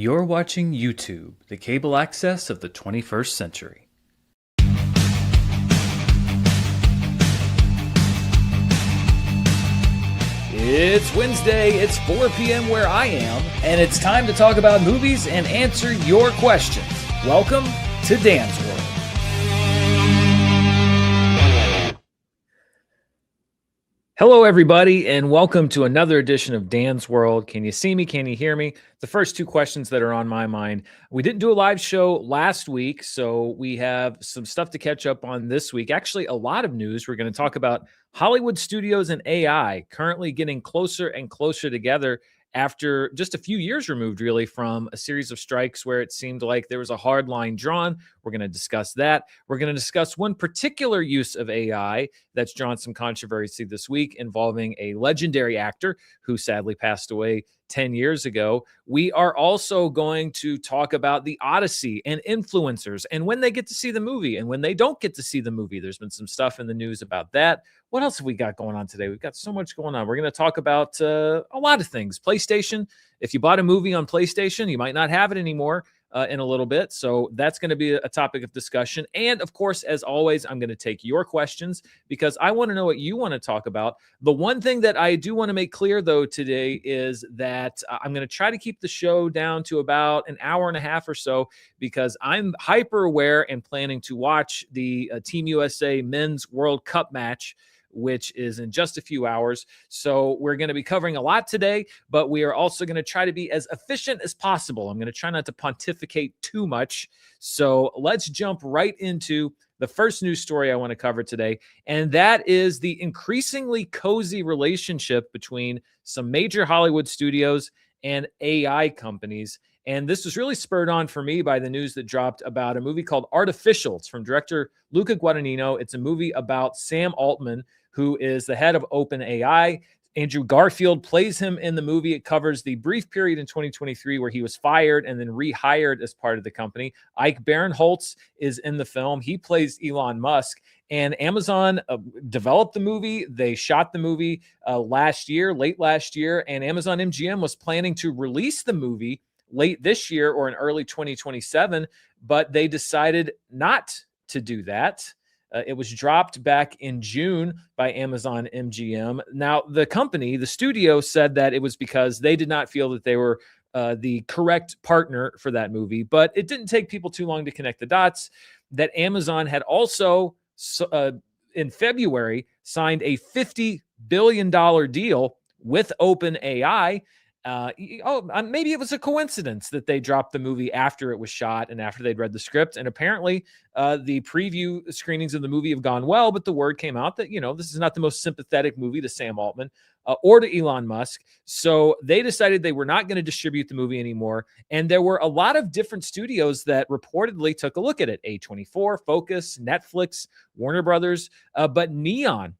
You're watching YouTube, the cable access of the 21st century. It's Wednesday, it's 4 p.m. where I am, and it's time to talk about movies and answer your questions. Welcome to Dan's World. Hello, everybody, and welcome to another edition of Dan's World. Can you see me? Can you hear me? The first two questions that are on my mind. We didn't do a live show last week, so we have some stuff to catch up on this week. Actually, a lot of news. We're going to talk about Hollywood studios and AI currently getting closer and closer together after just a few years removed, really, from a series of strikes where it seemed like there was a hard line drawn. We're going to discuss that. We're going to discuss one particular use of AI that's drawn some controversy this week involving a legendary actor who sadly passed away 10 years ago. We are also going to talk about the Odyssey and influencers and when they get to see the movie and when they don't get to see the movie. There's been some stuff in the news about that. What else have we got going on today? We've got so much going on. We're going to talk about a lot of things. PlayStation. If you bought a movie on PlayStation, you might not have it anymore in a little bit. So that's going to be a topic of discussion. And of course, as always, I'm going to take your questions because I want to know what you want to talk about. The one thing that I do want to make clear, though, today is that I'm going to try to keep the show down to about an hour and a half or so because I'm hyper aware and planning to watch the Team USA Men's World Cup match, which is in just a few hours. So we're going to be covering a lot today, but we are also going to try to be as efficient as possible. I'm going to try not to pontificate too much. So let's jump right into the first news story I want to cover today, and that is the increasingly cozy relationship between some major Hollywood studios and AI companies. And this was really spurred on for me by the news that dropped about a movie called Artificial. It's from director Luca Guadagnino. It's a movie about Sam Altman, who is the head of OpenAI. Andrew Garfield plays him in the movie. It covers the brief period in 2023 where he was fired and then rehired as part of the company. Ike Barinholtz is in the film. He plays Elon Musk. And Amazon developed the movie. They shot the movie late last year. And Amazon MGM was planning to release the movie late this year or in early 2027, but they decided not to do that. It was dropped back in June by Amazon MGM. Now, the company, the studio, said that it was because they did not feel that they were the correct partner for that movie. But it didn't take people too long to connect the dots that Amazon had also, in February, signed a $50 billion deal with OpenAI. Maybe it was a coincidence that they dropped the movie after it was shot and after they'd read the script. And apparently the preview screenings of the movie have gone well, but the word came out that, this is not the most sympathetic movie to Sam Altman or to Elon Musk. So they decided they were not going to distribute the movie anymore. And there were a lot of different studios that reportedly took a look at it. A24, Focus, Netflix, Warner Brothers, but Neon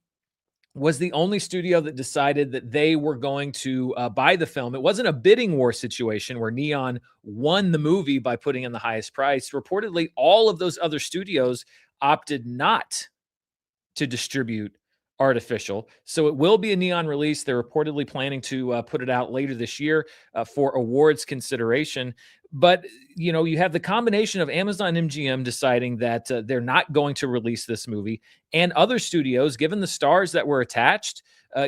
was the only studio that decided that they were going to buy the film. It wasn't a bidding war situation where Neon won the movie by putting in the highest price. Reportedly, all of those other studios opted not to distribute Artificial. So it will be a Neon release. They're reportedly planning to put it out later this year for awards consideration. But, you have the combination of Amazon MGM deciding that they're not going to release this movie and other studios, given the stars that were attached,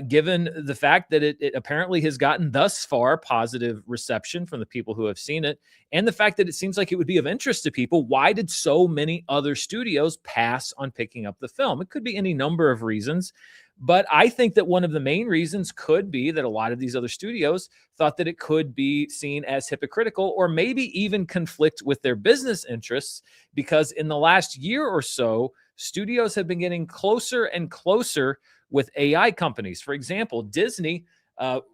given the fact that it apparently has gotten thus far positive reception from the people who have seen it, and the fact that it seems like it would be of interest to people. Why did so many other studios pass on picking up the film? It could be any number of reasons. But I think that one of the main reasons could be that a lot of these other studios thought that it could be seen as hypocritical or maybe even conflict with their business interests, because in the last year or so, studios have been getting closer and closer with AI companies. For example, Disney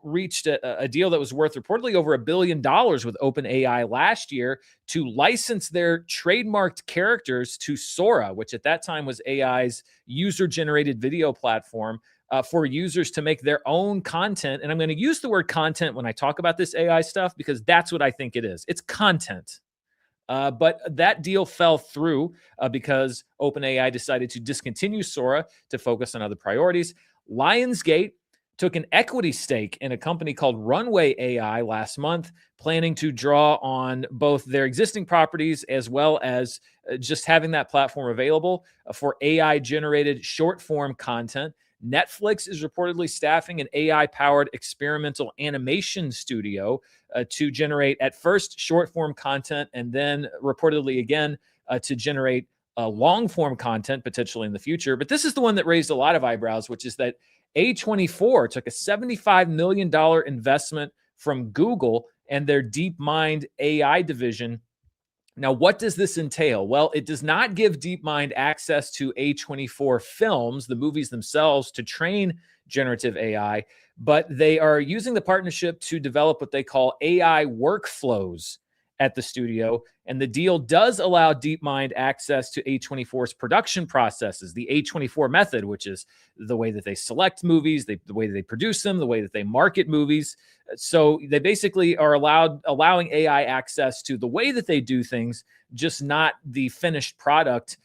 reached a deal that was worth reportedly over $1 billion with OpenAI last year to license their trademarked characters to Sora, which at that time was AI's user-generated video platform, for users to make their own content. And I'm going to use the word content when I talk about this AI stuff because that's what I think it is. It's content. But that deal fell through because OpenAI decided to discontinue Sora to focus on other priorities. Lionsgate took an equity stake in a company called Runway AI last month, planning to draw on both their existing properties as well as just having that platform available for AI generated short form content. Netflix is reportedly staffing an AI powered experimental animation studio to generate at first short form content and then reportedly again to generate long form content potentially in the future. But this is the one that raised a lot of eyebrows, which is that A24 took a $75 million investment from Google and their DeepMind AI division. Now, what does this entail? Well, it does not give DeepMind access to A24 films, the movies themselves, to train generative AI, but they are using the partnership to develop what they call AI workflows at the studio. And the deal does allow DeepMind access to A24's production processes, the A24 method, which is the way that they select movies, the way that they produce them, the way that they market movies. So they basically are allowing AI access to the way that they do things, just not the finished product.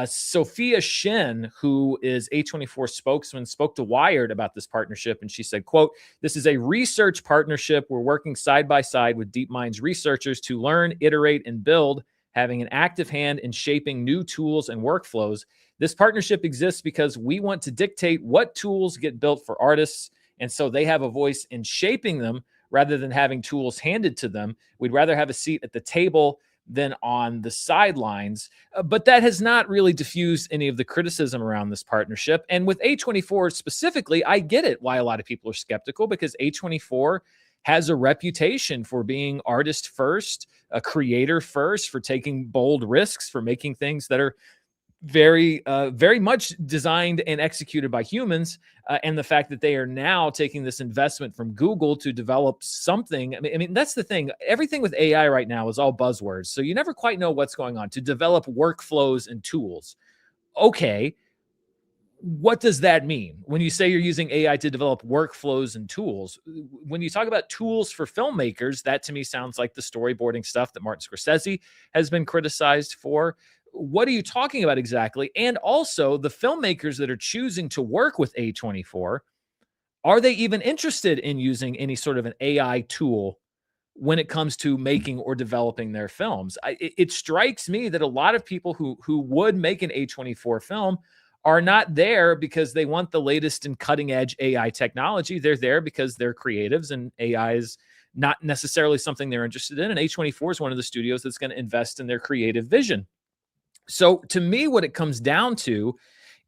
Sophia Shin, who is A24 spokesman, spoke to Wired about this partnership, and she said, quote, "This is a research partnership. We're working side by side with DeepMind's researchers to learn, iterate, and build, having an active hand in shaping new tools and workflows. This partnership exists because we want to dictate what tools get built for artists, and so they have a voice in shaping them rather than having tools handed to them. We'd rather have a seat at the table than on the sidelines." But that has not really diffused any of the criticism around this partnership. And with A24 specifically, I get it why a lot of people are skeptical, because A24 has a reputation for being artist first, a creator first, for taking bold risks, for making things that are very much designed and executed by humans, and the fact that they are now taking this investment from Google to develop something. I mean, that's the thing. Everything with AI right now is all buzzwords, so you never quite know what's going on. To develop workflows and tools, okay, what does that mean when you say you're using AI to develop workflows and tools? When you talk about tools for filmmakers, that to me sounds like the storyboarding stuff that Martin Scorsese has been criticized for. What are you talking about exactly? And also, the filmmakers that are choosing to work with A24, are they even interested in using any sort of an AI tool when it comes to making or developing their films? It strikes me that a lot of people who would make an A24 film are not there because they want the latest and cutting edge AI technology. They're there because they're creatives, and AI is not necessarily something they're interested in. And A24 is one of the studios that's going to invest in their creative vision. So to me, what it comes down to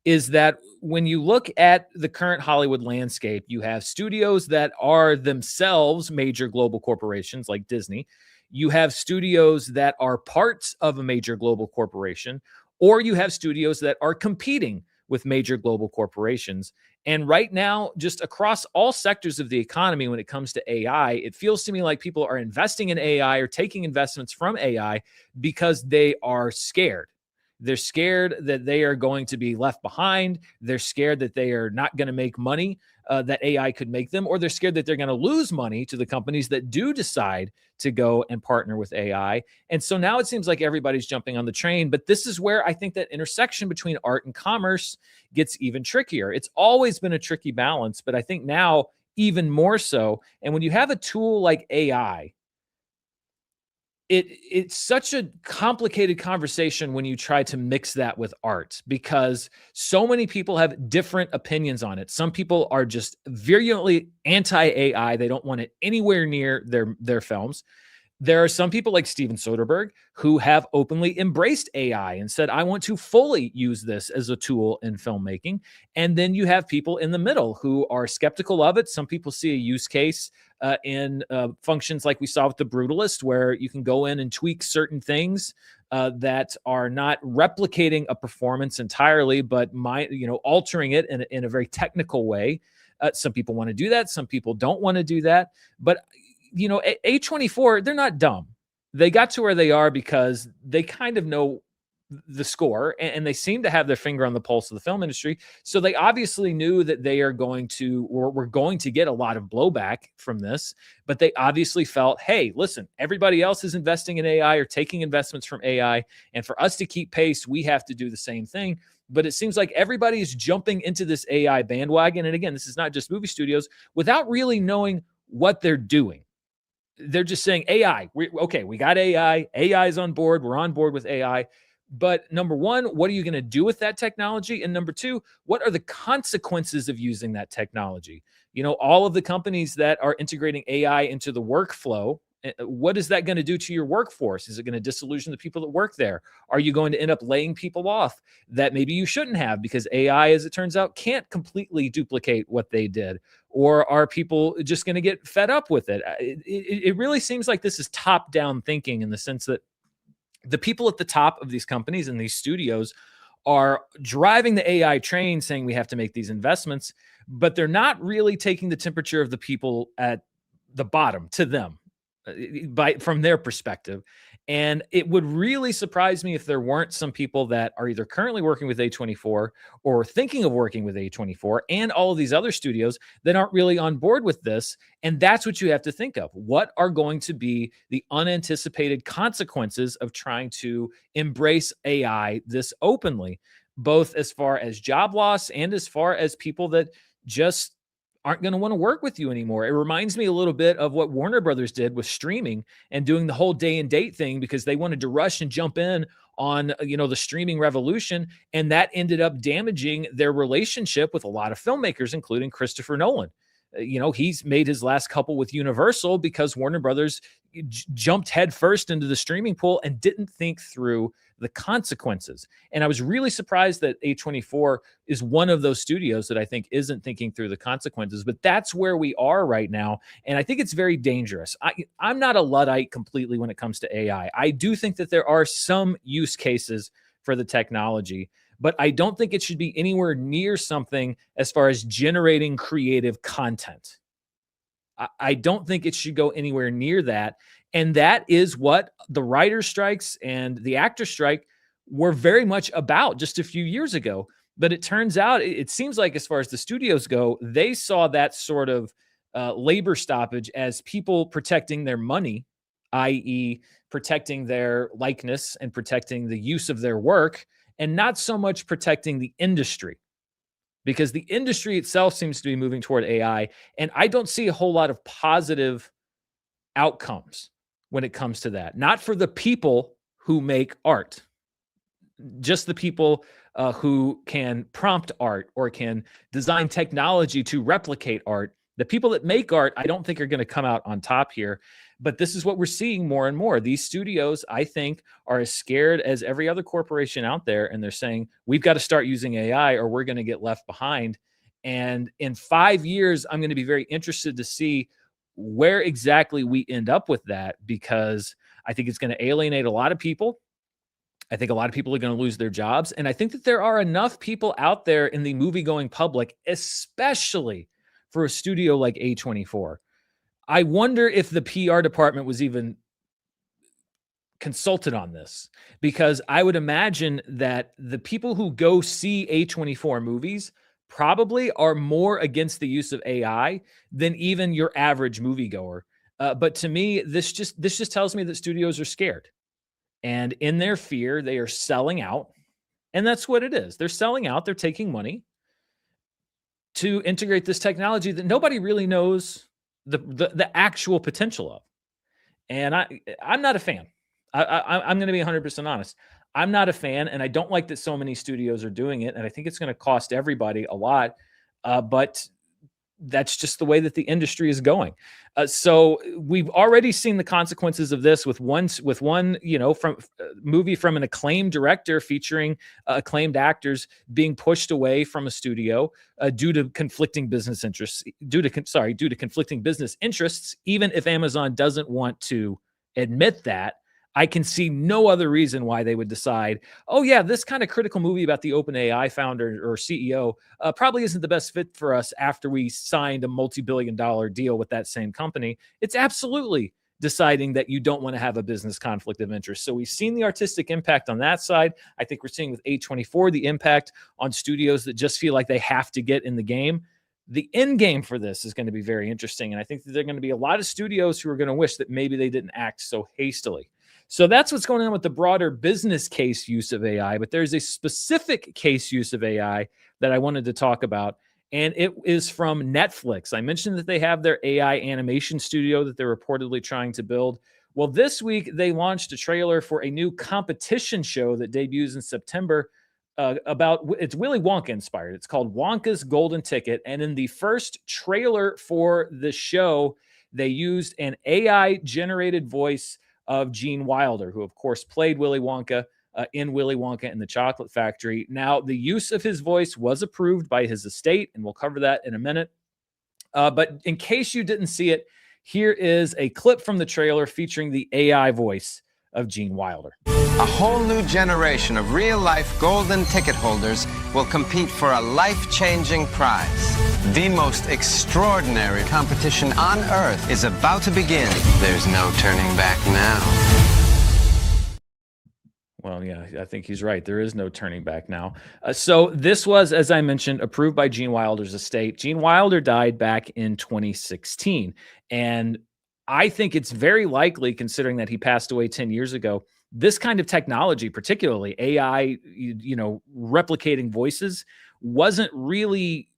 is that when you look at the current Hollywood landscape, you have studios that are themselves major global corporations like Disney. You have studios that are parts of a major global corporation, or you have studios that are competing with major global corporations. And right now, just across all sectors of the economy, when it comes to AI, it feels to me like people are investing in AI or taking investments from AI because they are scared. They're scared that they are going to be left behind. They're scared that they are not going to make money that AI could make them, or they're scared that they're going to lose money to the companies that do decide to go and partner with AI. And so now it seems like everybody's jumping on the train. But this is where I think that intersection between art and commerce gets even trickier. It's always been a tricky balance, but I think now even more so. And when you have a tool like AI, it's such a complicated conversation when you try to mix that with art, because so many people have different opinions on it. Some people are just virulently anti-AI. They don't want it anywhere near their films. There are some people like Steven Soderbergh who have openly embraced AI and said, I want to fully use this as a tool in filmmaking. And then you have people in the middle who are skeptical of it. Some people see a use case in functions like we saw with The Brutalist, where you can go in and tweak certain things that are not replicating a performance entirely, but altering it in a very technical way. Some people want to do that. Some people don't want to do that. But A24, they're not dumb. They got to where they are because they kind of know the score, and they seem to have their finger on the pulse of the film industry. So they obviously knew that they are going to, or we're going to get a lot of blowback from this, but they obviously felt, hey, listen, everybody else is investing in AI or taking investments from AI. And for us to keep pace, we have to do the same thing. but it seems like everybody is jumping into this AI bandwagon. And again, this is not just movie studios, without really knowing what they're doing. They're just saying AI. We got AI. AI is on board. We're on board with AI. But number one, what are you going to do with that technology? And number two, what are the consequences of using that technology? All of the companies that are integrating AI into the workflow, what is that going to do to your workforce? Is it going to disillusion the people that work there? Are you going to end up laying people off that maybe you shouldn't have, because AI, as it turns out, can't completely duplicate what they did? Or are people just going to get fed up with it? It really seems like this is top-down thinking, in the sense that the people at the top of these companies and these studios are driving the AI train, saying we have to make these investments, but they're not really taking the temperature of the people at the bottom to them, from their perspective. And it would really surprise me if there weren't some people that are either currently working with A24 or thinking of working with A24 and all of these other studios that aren't really on board with this. And that's what you have to think of. What are going to be the unanticipated consequences of trying to embrace AI this openly, both as far as job loss and as far as people that just aren't going to want to work with you anymore? It reminds me a little bit of what Warner Brothers did with streaming and doing the whole day and date thing, because they wanted to rush and jump in on, the streaming revolution. And that ended up damaging their relationship with a lot of filmmakers, including Christopher Nolan. He's made his last couple with Universal because Warner Brothers jumped headfirst into the streaming pool and didn't think through the consequences. And I was really surprised that A24 is one of those studios that I think isn't thinking through the consequences. But that's where we are right now. And I think it's very dangerous. I'm not a Luddite completely when it comes to AI. I do think that there are some use cases for the technology, but I don't think it should be anywhere near something as far as generating creative content. I don't think it should go anywhere near that. And that is what the writer's strikes and the actor strike were very much about just a few years ago. But it turns out, it seems like, as far as the studios go, they saw that sort of labor stoppage as people protecting their money, i.e., protecting their likeness and protecting the use of their work, and not so much protecting the industry, because the industry itself seems to be moving toward AI. And I don't see a whole lot of positive outcomes when it comes to that. Not for the people who make art, just the people who can prompt art or can design technology to replicate art. The people that make art, I don't think are going to come out on top here. But this is what we're seeing more and more. These studios, I think, are as scared as every other corporation out there. And they're saying, we've got to start using AI or we're going to get left behind. And in 5 years, I'm going to be very interested to see where exactly we end up with that, because I think it's going to alienate a lot of people. I think a lot of people are going to lose their jobs. And I think that there are enough people out there in the movie-going public, especially for a studio like A24. I wonder if the PR department was even consulted on this, because I would imagine that the people who go see A24 movies probably are more against the use of AI than even your average moviegoer. But to me, this just tells me that studios are scared. And in their fear, they are selling out. And that's what it is. They're selling out. They're taking money to integrate this technology that nobody really knows the actual potential of. And I'm not a fan. I'm going to be 100% honest. I'm not a fan, and I don't like that so many studios are doing it. And I think it's going to cost everybody a lot. But that's just the way that the industry is going. So we've already seen the consequences of this with one, from movie from an acclaimed director featuring acclaimed actors being pushed away from a studio due to conflicting business interests. Due to conflicting business interests, even if Amazon doesn't want to admit that. I can see no other reason why they would decide, oh yeah, this kind of critical movie about the OpenAI founder or CEO probably isn't the best fit for us after we signed a multi-billion-dollar deal with that same company. It's absolutely deciding that you don't want to have a business conflict of interest. So we've seen the artistic impact on that side. I think we're seeing with A24 the impact on studios that just feel like they have to get in the game. The end game for this is going to be very interesting. And I think that there are going to be a lot of studios who are going to wish that maybe they didn't act so hastily. So that's what's going on with the broader business case use of AI. But there's a specific case use of AI that I wanted to talk about. And it is from Netflix. I mentioned that they have their AI animation studio that they're reportedly trying to build. Well, this week they launched a trailer for a new competition show that debuts in September. About it's Willy Wonka inspired. It's called Wonka's Golden Ticket. And in the first trailer for the show, they used an AI generated voice of Gene Wilder, who, of course, played Willy Wonka in Willy Wonka and the Chocolate Factory. Now, the use of his voice was approved by his estate, and we'll cover that in a minute. But in case you didn't see it, here is a clip from the trailer featuring the AI voice of Gene Wilder. A whole new generation of real-life golden ticket holders will compete for a life-changing prize. The most extraordinary competition on Earth is about to begin. There's no turning back now. Well, yeah, I think he's right. There is no turning back now. So this was, as I mentioned, approved by Gene Wilder's estate. Gene Wilder died back in 2016. And I think it's very likely, considering that he passed away 10 years ago, this kind of technology, particularly AI, replicating voices, wasn't really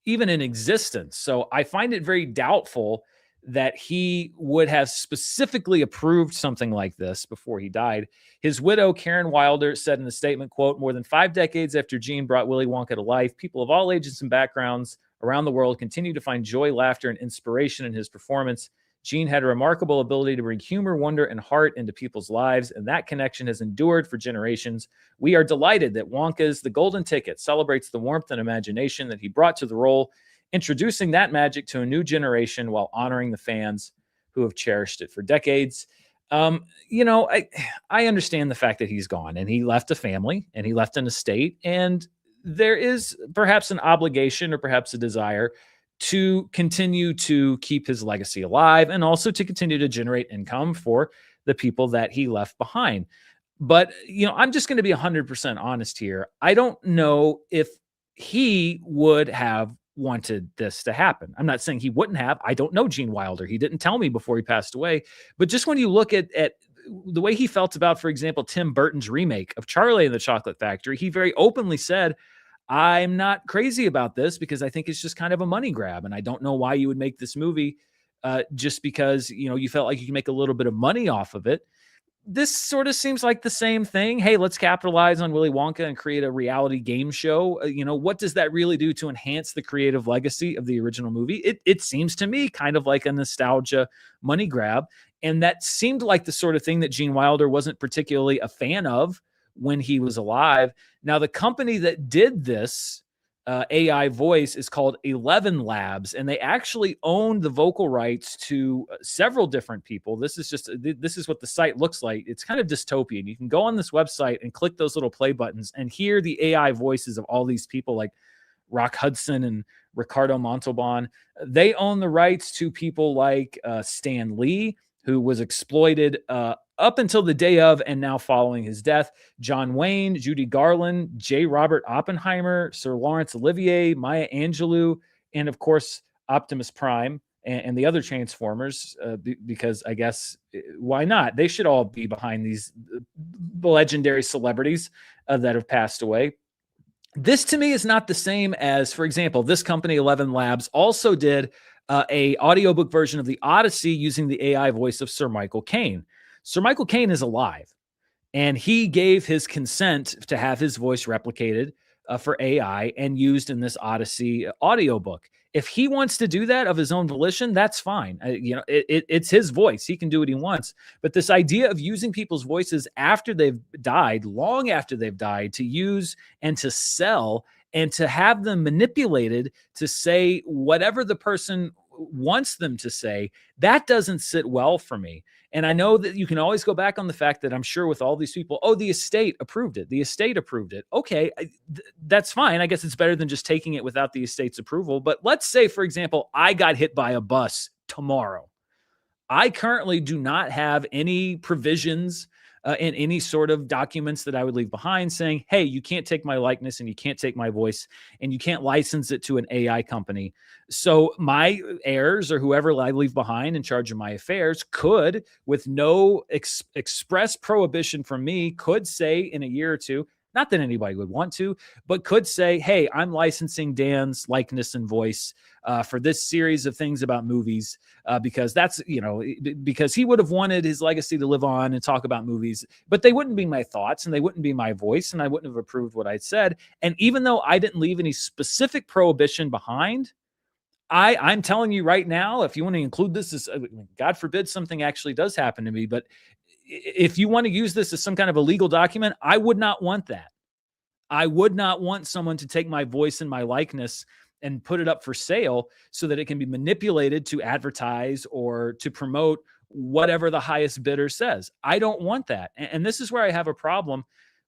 even in existence. So I find it very doubtful that he would have specifically approved something like this before he died. His widow, Karen Wilder, said in a statement, quote, "More than 5 decades after Gene brought Willy Wonka to life, people of all ages and backgrounds around the world continue to find joy, laughter, and inspiration in his performance. Gene had a remarkable ability to bring humor, wonder, and heart into people's lives, and that connection has endured for generations. We are delighted that Wonka's The Golden Ticket celebrates the warmth and imagination that he brought to the role, introducing that magic to a new generation while honoring the fans who have cherished it for decades." I understand the fact that he's gone and he left a family and he left an estate, and there is perhaps an obligation or perhaps a desire to continue to keep his legacy alive and also to continue to generate income for the people that he left behind. But, I'm just going to be 100% honest here. I don't know if he would have wanted this to happen. I'm not saying he wouldn't have. I don't know Gene Wilder. He didn't tell me before he passed away. But just when you look at the way he felt about, for example, Tim Burton's remake of Charlie and the Chocolate Factory, he very openly said, "I'm not crazy about this because I think it's just kind of a money grab. And I don't know why you would make this movie just because, you felt like you can make a little bit of money off of it." This sort of seems like the same thing. Hey, let's capitalize on Willy Wonka and create a reality game show. What does that really do to enhance the creative legacy of the original movie? It seems to me kind of like a nostalgia money grab. And that seemed like the sort of thing that Gene Wilder wasn't particularly a fan of when he was alive. Now, the company that did this AI voice is called 11 Labs, and they actually own the vocal rights to several different people. This is what the site looks like. It's kind of dystopian. You can go on this website and click those little play buttons and hear the AI voices of all these people like Rock Hudson and Ricardo Montalban. They own the rights to people like Stan Lee, who was exploited up until the day of and now following his death, John Wayne, Judy Garland, J. Robert Oppenheimer, Sir Laurence Olivier, Maya Angelou, and of course, Optimus Prime and the other Transformers, because I guess why not? They should all be behind these legendary celebrities that have passed away. This to me is not the same as, for example, this company, 11 Labs, also did a audiobook version of the Odyssey using the AI voice of Sir Michael Caine. Sir Michael Caine is alive, and he gave his consent to have his voice replicated for AI and used in this Odyssey audiobook. If he wants to do that of his own volition, that's fine. It's his voice. He can do what he wants. But this idea of using people's voices after they've died, long after they've died, to use and to sell and to have them manipulated to say whatever the person wants them to say, that doesn't sit well for me. And I know that you can always go back on the fact that I'm sure with all these people, oh, the estate approved it. The estate approved it. Okay, that's fine. I guess it's better than just taking it without the estate's approval. But let's say, for example, I got hit by a bus tomorrow. I currently do not have any provisions in any sort of documents that I would leave behind saying, hey, you can't take my likeness and you can't take my voice and you can't license it to an AI company. So my heirs or whoever I leave behind in charge of my affairs could, with no express prohibition from me, could say in a year or two, not that anybody would want to, but could say, hey, I'm licensing Dan's likeness and voice for this series of things about movies because that's, because he would have wanted his legacy to live on and talk about movies, but they wouldn't be my thoughts and they wouldn't be my voice and I wouldn't have approved what I'd said. And even though I didn't leave any specific prohibition behind, I'm telling you right now, if you want to include this as, God forbid something actually does happen to me, but if you want to use this as some kind of a legal document, I would not want that. I would not want someone to take my voice and my likeness and put it up for sale so that it can be manipulated to advertise or to promote whatever the highest bidder says. I don't want that. And this is where I have a problem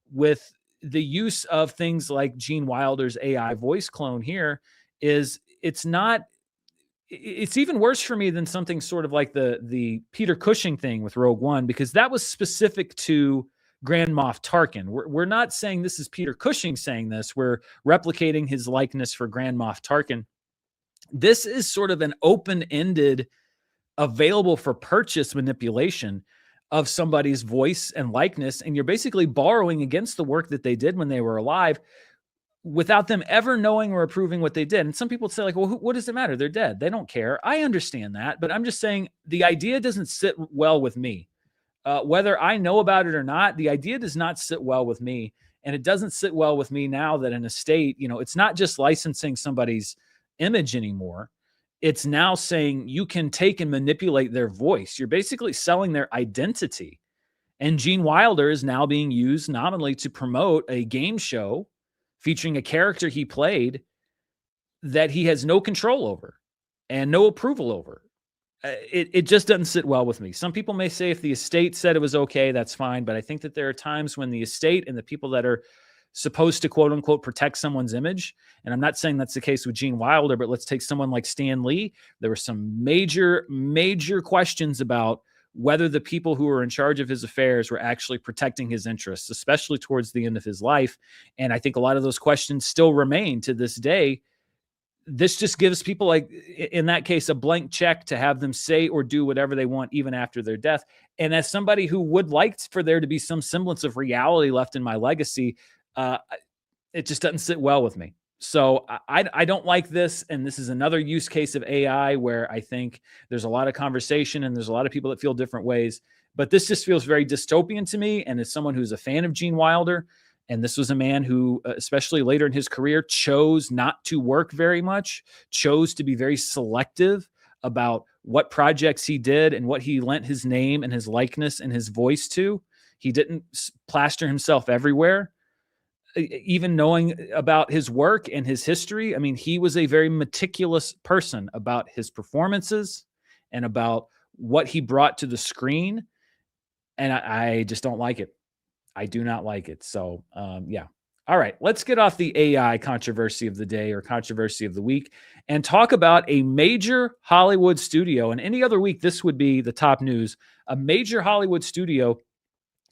with the use of things like Gene Wilder's AI voice clone here. Is it's even worse for me than something sort of like the Peter Cushing thing with Rogue One, because that was specific to Grand Moff Tarkin. We're not saying this is Peter Cushing saying this. We're replicating his likeness for Grand Moff Tarkin. This is sort of an open-ended, available for purchase manipulation of somebody's voice and likeness, and you're basically borrowing against the work that they did when they were alive, without them ever knowing or approving what they did. And some people say like, well, what does it matter? They're dead. They don't care. I understand that, but I'm just saying the idea doesn't sit well with me. Whether I know about it or not, the idea does not sit well with me. And it doesn't sit well with me now that an estate, it's not just licensing somebody's image anymore. It's now saying you can take and manipulate their voice. You're basically selling their identity. And Gene Wilder is now being used nominally to promote a game show featuring a character he played that he has no control over and no approval over. It just doesn't sit well with me. Some people may say if the estate said it was okay, that's fine. But I think that there are times when the estate and the people that are supposed to quote unquote protect someone's image, and I'm not saying that's the case with Gene Wilder, but let's take someone like Stan Lee. There were some major questions about whether the people who were in charge of his affairs were actually protecting his interests, especially towards the end of his life. And I think a lot of those questions still remain to this day. This just gives people, like in that case, a blank check to have them say or do whatever they want, even after their death. And as somebody who would like for there to be some semblance of reality left in my legacy, it just doesn't sit well with me. So I don't like this. And this is another use case of AI where I think there's a lot of conversation and there's a lot of people that feel different ways. But this just feels very dystopian to me. And as someone who's a fan of Gene Wilder, and this was a man who, especially later in his career, chose not to work very much, chose to be very selective about what projects he did and what he lent his name and his likeness and his voice to. He didn't plaster himself everywhere. Even knowing about his work and his history, I mean, he was a very meticulous person about his performances and about what he brought to the screen. And I just don't like it. I do not like it. So, yeah. All right, let's get off the AI controversy of the day or controversy of the week and talk about a major Hollywood studio. And any other week, this would be the top news. A major Hollywood studio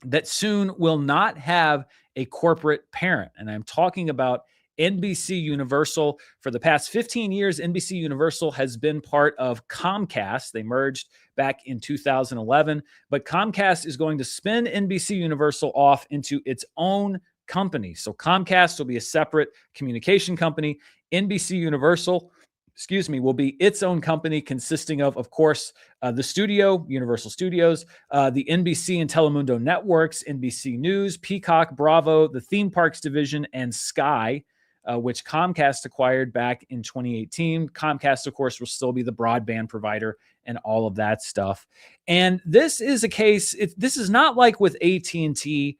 that soon will not have a corporate parent. And I'm talking about NBC Universal. For the past 15 years, NBC Universal has been part of Comcast. They merged back in 2011, but Comcast is going to spin NBC Universal off into its own company. So Comcast will be a separate communication company. NBC Universal, will be its own company consisting of course, the studio, Universal Studios, the NBC and Telemundo networks, NBC News, Peacock, Bravo, the theme parks division, and Sky, which Comcast acquired back in 2018. Comcast, of course, will still be the broadband provider and all of that stuff. And this is a case, this is not like with AT&T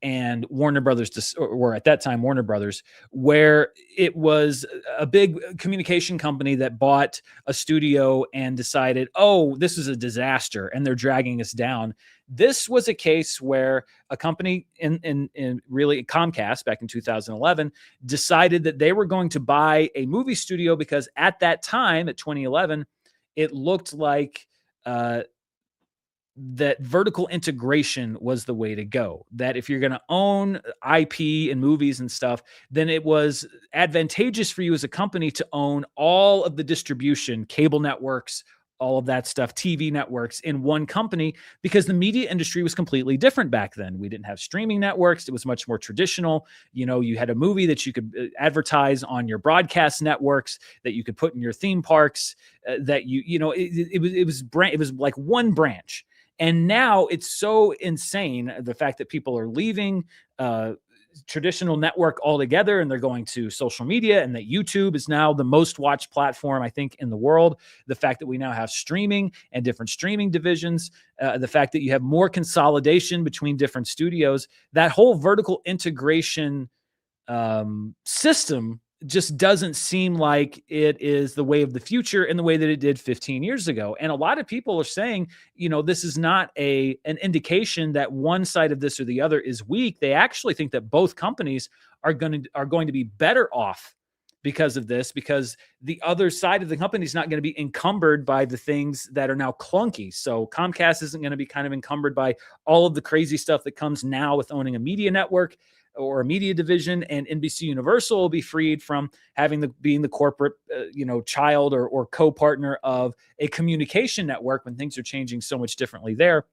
and Warner Brothers, or at that time, Warner Brothers, where it was a big communication company that bought a studio and decided, oh, this is a disaster, and they're dragging us down. This was a case where a company in really Comcast back in 2011 decided that they were going to buy a movie studio because at that time, at 2011, it looked like that vertical integration was the way to go. That if you're going to own IP and movies and stuff, then it was advantageous for you as a company to own all of the distribution, cable networks, all of that stuff, TV networks in one company, because the media industry was completely different back then. We didn't have streaming networks. It was much more traditional. You had a movie that you could advertise on your broadcast networks, that you could put in your theme parks, that it was like one branch. And now it's so insane, the fact that people are leaving traditional network altogether and they're going to social media, and that YouTube is now the most watched platform, I think, in the world. The fact that we now have streaming and different streaming divisions, the fact that you have more consolidation between different studios, that whole vertical integration system just doesn't seem like it is the way of the future in the way that it did 15 years ago. And a lot of people are saying, this is not an indication that one side of this or the other is weak. They actually think that both companies are going to be better off because of this, because the other side of the company is not going to be encumbered by the things that are now clunky. So Comcast isn't going to be kind of encumbered by all of the crazy stuff that comes now with owning a media network or a media division, and NBC Universal will be freed from being the corporate, child or co-partner of a communication network when things are changing so much differently there.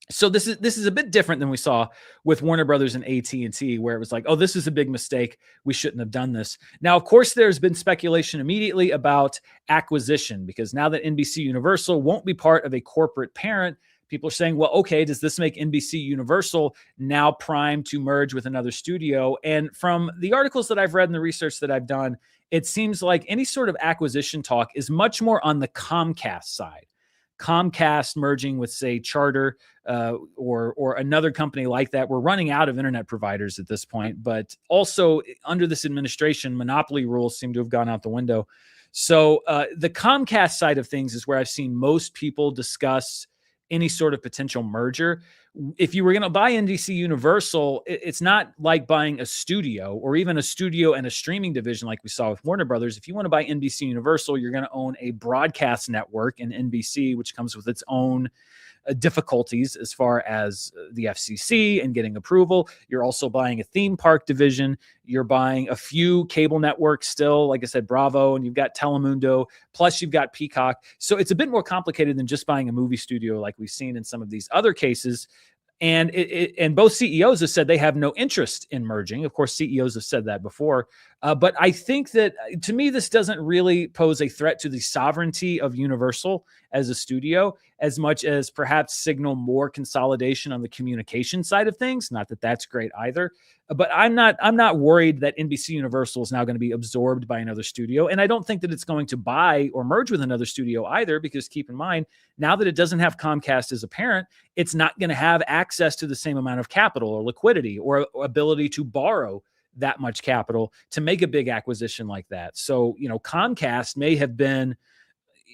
So this is a bit different than we saw with Warner Brothers and AT&T, where it was like, oh, this is a big mistake. We shouldn't have done this. Now, of course, there's been speculation immediately about acquisition, because now that NBC Universal won't be part of a corporate parent, people are saying, well, okay, does this make NBC Universal now primed to merge with another studio? And from the articles that I've read and the research that I've done, it seems like any sort of acquisition talk is much more on the Comcast side. Comcast merging with, say, Charter or another company like that. We're running out of internet providers at this point, but also under this administration, monopoly rules seem to have gone out the window. So the Comcast side of things is where I've seen most people discuss any sort of potential merger. If you were going to buy NBC Universal, it's not like buying a studio or even a studio and a streaming division like we saw with Warner Brothers. If you want to buy NBC Universal, you're going to own a broadcast network in NBC, which comes with its own difficulties as far as the FCC and getting approval. You're also buying a theme park division. You're buying a few cable networks still, like I said, Bravo, and you've got Telemundo, plus you've got Peacock. So it's a bit more complicated than just buying a movie studio like we've seen in some of these other cases. And and both CEOs have said they have no interest in merging. Of course, CEOs have said that before. But I think that, to me, this doesn't really pose a threat to the sovereignty of Universal as a studio, as much as perhaps signal more consolidation on the communication side of things. Not that that's great either. But I'm not worried that NBC Universal is now going to be absorbed by another studio. And I don't think that it's going to buy or merge with another studio either, because keep in mind, now that it doesn't have Comcast as a parent, it's not going to have access to the same amount of capital or liquidity or ability to borrow that much capital to make a big acquisition like that. So, Comcast may have been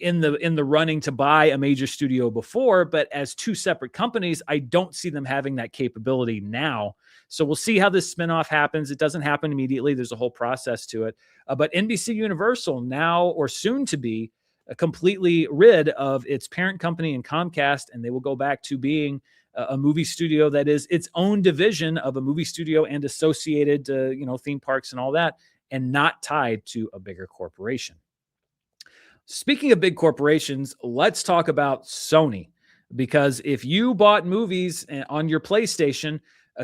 in the running to buy a major studio before, but as two separate companies, I don't see them having that capability now. So we'll see how this spinoff happens. It doesn't happen immediately. There's a whole process to it. But NBC Universal now, or soon to be, completely rid of its parent company in Comcast, and they will go back to being a movie studio that is its own division of a movie studio and associated, theme parks and all that, and not tied to a bigger corporation. Speaking of big corporations, let's talk about Sony, because if you bought movies on your PlayStation,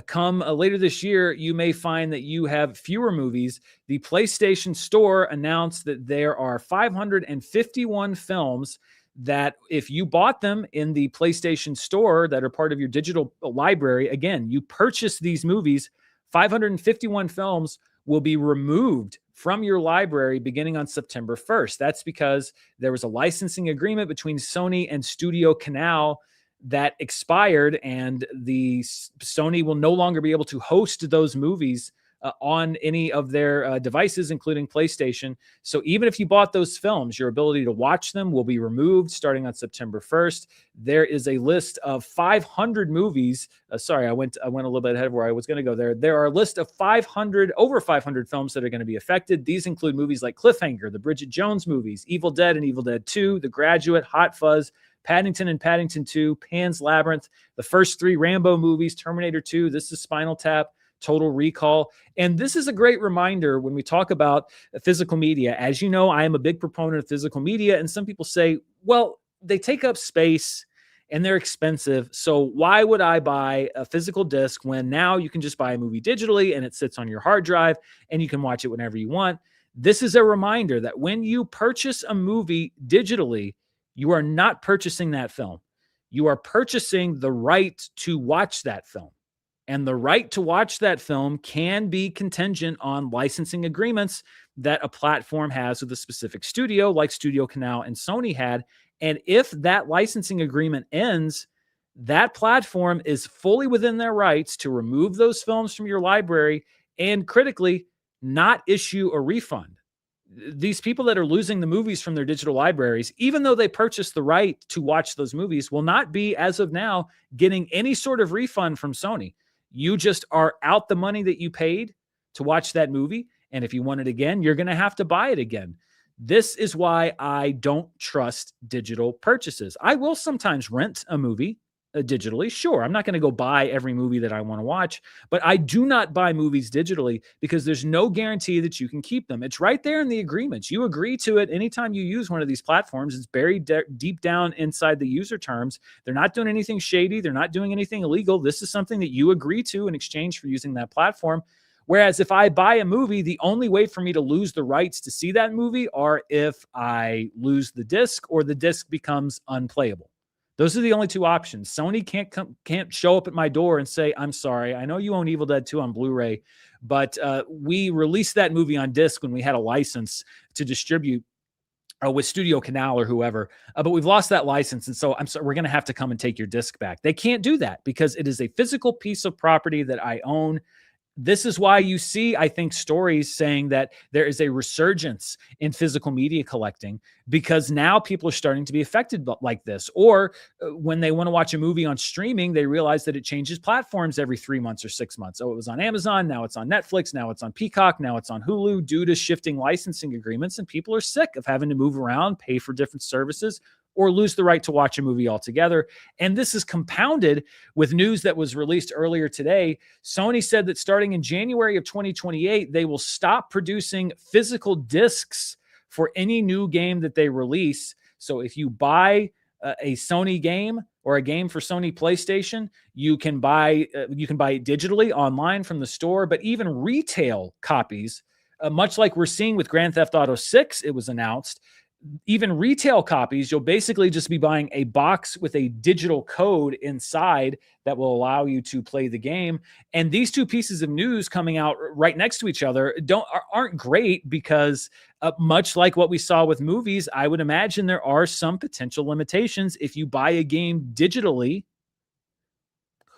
come later this year, you may find that you have fewer movies. The PlayStation Store announced that there are 551 films that if you bought them in the PlayStation Store that are part of your digital library, again, you purchase these movies, 551 films will be removed from your library beginning on September 1st. That's because there was a licensing agreement between Sony and Studio Canal that expired, and the Sony will no longer be able to host those movies on any of their devices, including PlayStation. So even if you bought those films, your ability to watch them will be removed starting on September 1st. There is a list of 500 movies. Sorry, I went a little bit ahead of where I was going to go there. There are a list of over 500 films that are going to be affected. These include movies like Cliffhanger, the Bridget Jones movies, Evil Dead and Evil Dead 2, The Graduate, Hot Fuzz, Paddington and Paddington 2, Pan's Labyrinth, the first 3 Rambo movies, Terminator 2, This is Spinal Tap, Total Recall. And this is a great reminder when we talk about physical media. As you know, I am a big proponent of physical media, and some people say, well, they take up space and they're expensive. So why would I buy a physical disc when now you can just buy a movie digitally and it sits on your hard drive and you can watch it whenever you want? This is a reminder that when you purchase a movie digitally, you are not purchasing that film. You are purchasing the right to watch that film. And the right to watch that film can be contingent on licensing agreements that a platform has with a specific studio, like Studio Canal and Sony had. And if that licensing agreement ends, that platform is fully within their rights to remove those films from your library and, critically, not issue a refund. These people that are losing the movies from their digital libraries, even though they purchased the right to watch those movies, will not be, as of now, getting any sort of refund from Sony. You just are out the money that you paid to watch that movie. And if you want it again, you're going to have to buy it again. This is why I don't trust digital purchases. I will sometimes rent a movie digitally. Sure, I'm not going to go buy every movie that I want to watch, but I do not buy movies digitally because there's no guarantee that you can keep them. It's right there in the agreements. You agree to it anytime you use one of these platforms. It's buried deep down inside the user terms. They're not doing anything shady. They're not doing anything illegal. This is something that you agree to in exchange for using that platform. Whereas if I buy a movie, the only way for me to lose the rights to see that movie are if I lose the disc or the disc becomes unplayable. Those are the only two options. Sony can't show up at my door and say, I'm sorry, I know you own Evil Dead 2 on Blu-ray, but we released that movie on disc when we had a license to distribute with Studio Canal or whoever, but we've lost that license. And so we're going to have to come and take your disc back. They can't do that because it is a physical piece of property that I own. This is why you see, I think, stories saying that there is a resurgence in physical media collecting because now people are starting to be affected like this. Or when they want to watch a movie on streaming, they realize that it changes platforms every 3 months or 6 months. Oh, it was on Amazon. Now it's on Netflix. Now it's on Peacock. Now it's on Hulu due to shifting licensing agreements. And people are sick of having to move around, pay for different services, or lose the right to watch a movie altogether. And this is compounded with news that was released earlier today. Sony said that starting in January of 2028, they will stop producing physical discs for any new game that they release. So if you buy a Sony game or a game for Sony PlayStation, you can buy it digitally online from the store, but even retail copies, much like we're seeing with Grand Theft Auto 6, it was announced, even retail copies, you'll basically just be buying a box with a digital code inside that will allow you to play the game. And these two pieces of news coming out right next to each other aren't great because much like what we saw with movies, I would imagine there are some potential limitations. If you buy a game digitally,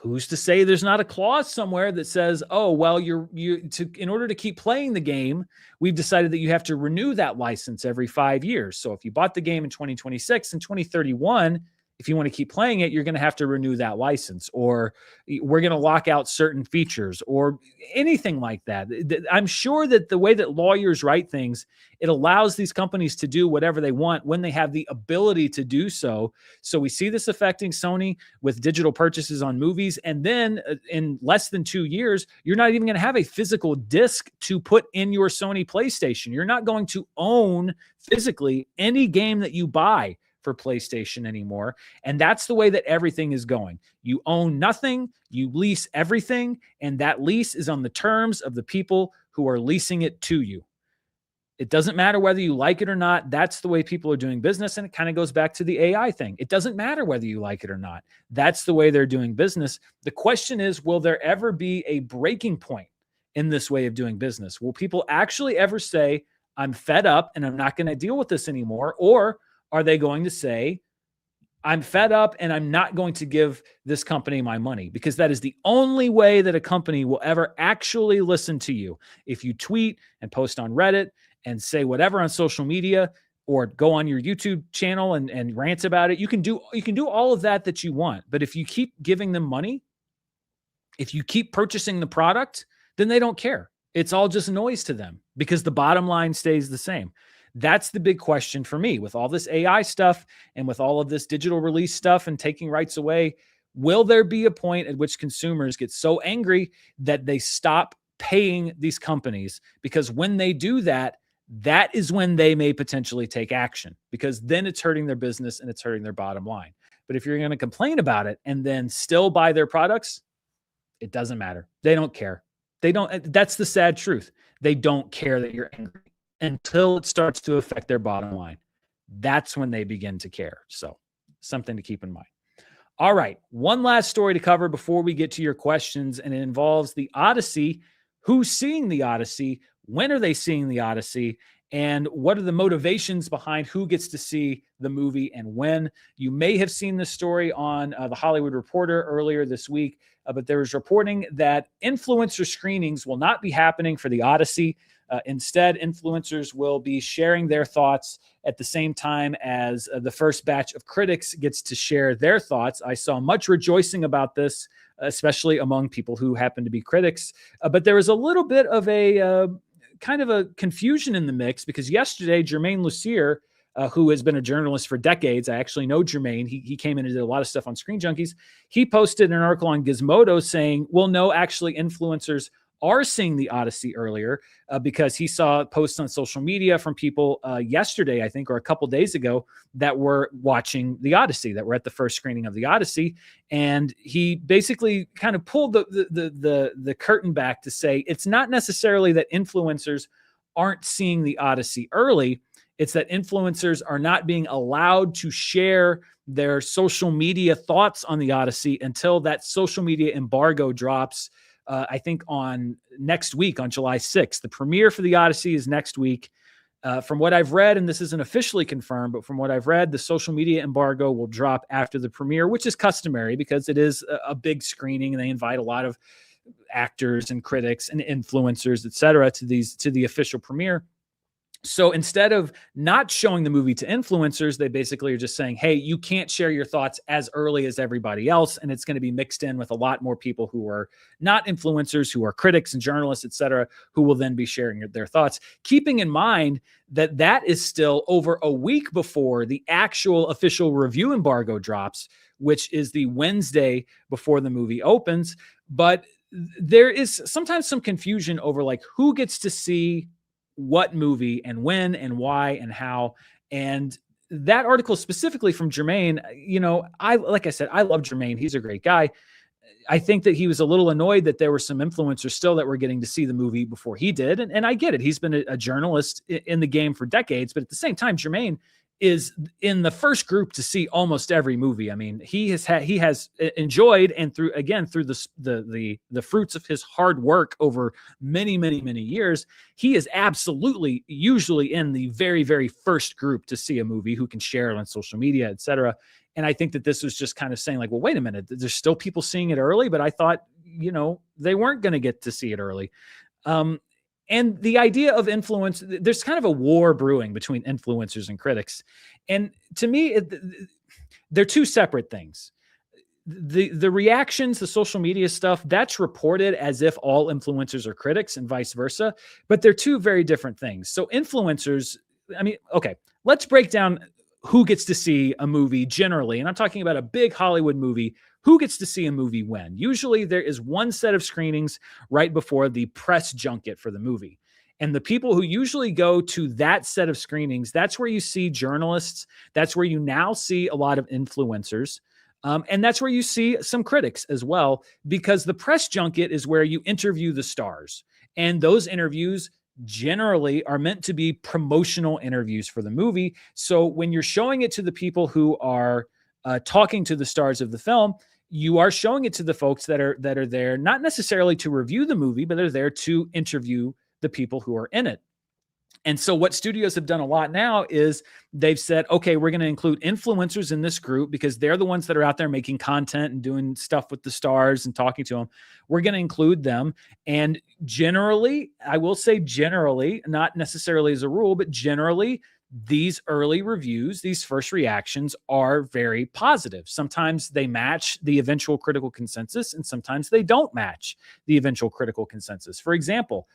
who's to say there's not a clause somewhere that says, oh, well, in order to keep playing the game, we've decided that you have to renew that license every 5 years. So if you bought the game in 2026 and 2031, if you want to keep playing it, you're going to have to renew that license, or we're going to lock out certain features or anything like that. I'm sure that the way that lawyers write things, it allows these companies to do whatever they want when they have the ability to do so. So we see this affecting Sony with digital purchases on movies. And then in less than 2 years, you're not even going to have a physical disc to put in your Sony PlayStation. You're not going to own physically any game that you buy for PlayStation anymore. And that's the way that everything is going. You own nothing, you lease everything, and that lease is on the terms of the people who are leasing it to you. It doesn't matter whether you like it or not. That's the way people are doing business. And it kind of goes back to the AI thing. It doesn't matter whether you like it or not. That's the way they're doing business. The question is, will there ever be a breaking point in this way of doing business? Will people actually ever say, I'm fed up and I'm not going to deal with this anymore? Or are they going to say, I'm fed up and I'm not going to give this company my money, because that is the only way that a company will ever actually listen to you. If you tweet and post on Reddit and say whatever on social media, or go on your YouTube channel and rant about it, you can do all of that you want. But if you keep giving them money, if you keep purchasing the product, then they don't care. It's all just noise to them, because the bottom line stays the same. That's the big question for me with all this AI stuff and with all of this digital release stuff and taking rights away. Will there be a point at which consumers get so angry that they stop paying these companies? Because when they do that, that is when they may potentially take action, because then it's hurting their business and it's hurting their bottom line. But if you're going to complain about it and then still buy their products, it doesn't matter. They don't care. They don't. That's the sad truth. They don't care that you're angry until it starts to affect their bottom line. That's when they begin to care. So, something to keep in mind. All right. One last story to cover before we get to your questions, and it involves the Odyssey. Who's seeing the Odyssey? When are they seeing the Odyssey? And what are the motivations behind who gets to see the movie and when? You may have seen this story on the Hollywood Reporter earlier this week, but there was reporting that influencer screenings will not be happening for the Odyssey. Instead, influencers will be sharing their thoughts at the same time as the first batch of critics gets to share their thoughts. I saw much rejoicing about this, especially among people who happen to be critics. But there was a little bit of a kind of a confusion in the mix, because yesterday, Jermaine Lucier, who has been a journalist for decades. I actually know Jermaine. He came in and did a lot of stuff on Screen Junkies. He posted an article on Gizmodo saying, well, no, actually influencers are seeing the Odyssey earlier, because he saw posts on social media from people yesterday, I think, or a couple days ago, that were watching the Odyssey, that were at the first screening of the Odyssey. And he basically kind of pulled the curtain back to say it's not necessarily that influencers aren't seeing the Odyssey early. It's that influencers are not being allowed to share their social media thoughts on the Odyssey until that social media embargo drops, I think on next week, on July 6th. The premiere for the Odyssey is next week. From what I've read, and this isn't officially confirmed, but from what I've read, the social media embargo will drop after the premiere, which is customary because it is a big screening and they invite a lot of actors and critics and influencers, et cetera, to the official premiere. So instead of not showing the movie to influencers, they basically are just saying, hey, you can't share your thoughts as early as everybody else. And it's going to be mixed in with a lot more people who are not influencers, who are critics and journalists, et cetera, who will then be sharing their thoughts. Keeping in mind that that is still over a week before the actual official review embargo drops, which is the Wednesday before the movie opens. But there is sometimes some confusion over like who gets to see what movie and when and why and how. And that article specifically from Jermaine, like I said, I love Jermaine. He's a great guy. I think that he was a little annoyed that there were some influencers still that were getting to see the movie before he did. And I get it. He's been a journalist in the game for decades, but at the same time, Jermaine is in the first group to see almost every movie. I mean, he has enjoyed, and through the fruits of his hard work over many years, he is absolutely usually in the very, very first group to see a movie, who can share it on social media, etc. And I think that this was just kind of saying like, well, wait a minute, there's still people seeing it early, but I thought, they weren't going to get to see it early. And the idea of influence, there's kind of a war brewing between influencers and critics. And to me, they're two separate things. The reactions, the social media stuff, that's reported as if all influencers are critics and vice versa, but they're two very different things. So influencers, okay, let's break down who gets to see a movie generally. And I'm talking about a big Hollywood movie. Who gets to see a movie when? Usually there is one set of screenings right before the press junket for the movie. And the people who usually go to that set of screenings, that's where you see journalists. That's where you now see a lot of influencers. And that's where you see some critics as well, because the press junket is where you interview the stars. And those interviews generally are meant to be promotional interviews for the movie. So when you're showing it to the people who are talking to the stars of the film, you are showing it to the folks that are there, not necessarily to review the movie, but they're there to interview the people who are in it. And so what studios have done a lot now is they've said, okay, we're going to include influencers in this group because they're the ones that are out there making content and doing stuff with the stars and talking to them. We're going to include them. And generally, I will say generally, not necessarily as a rule, but generally, these early reviews, these first reactions are very positive. Sometimes they match the eventual critical consensus, and sometimes they don't match the eventual critical consensus. For example,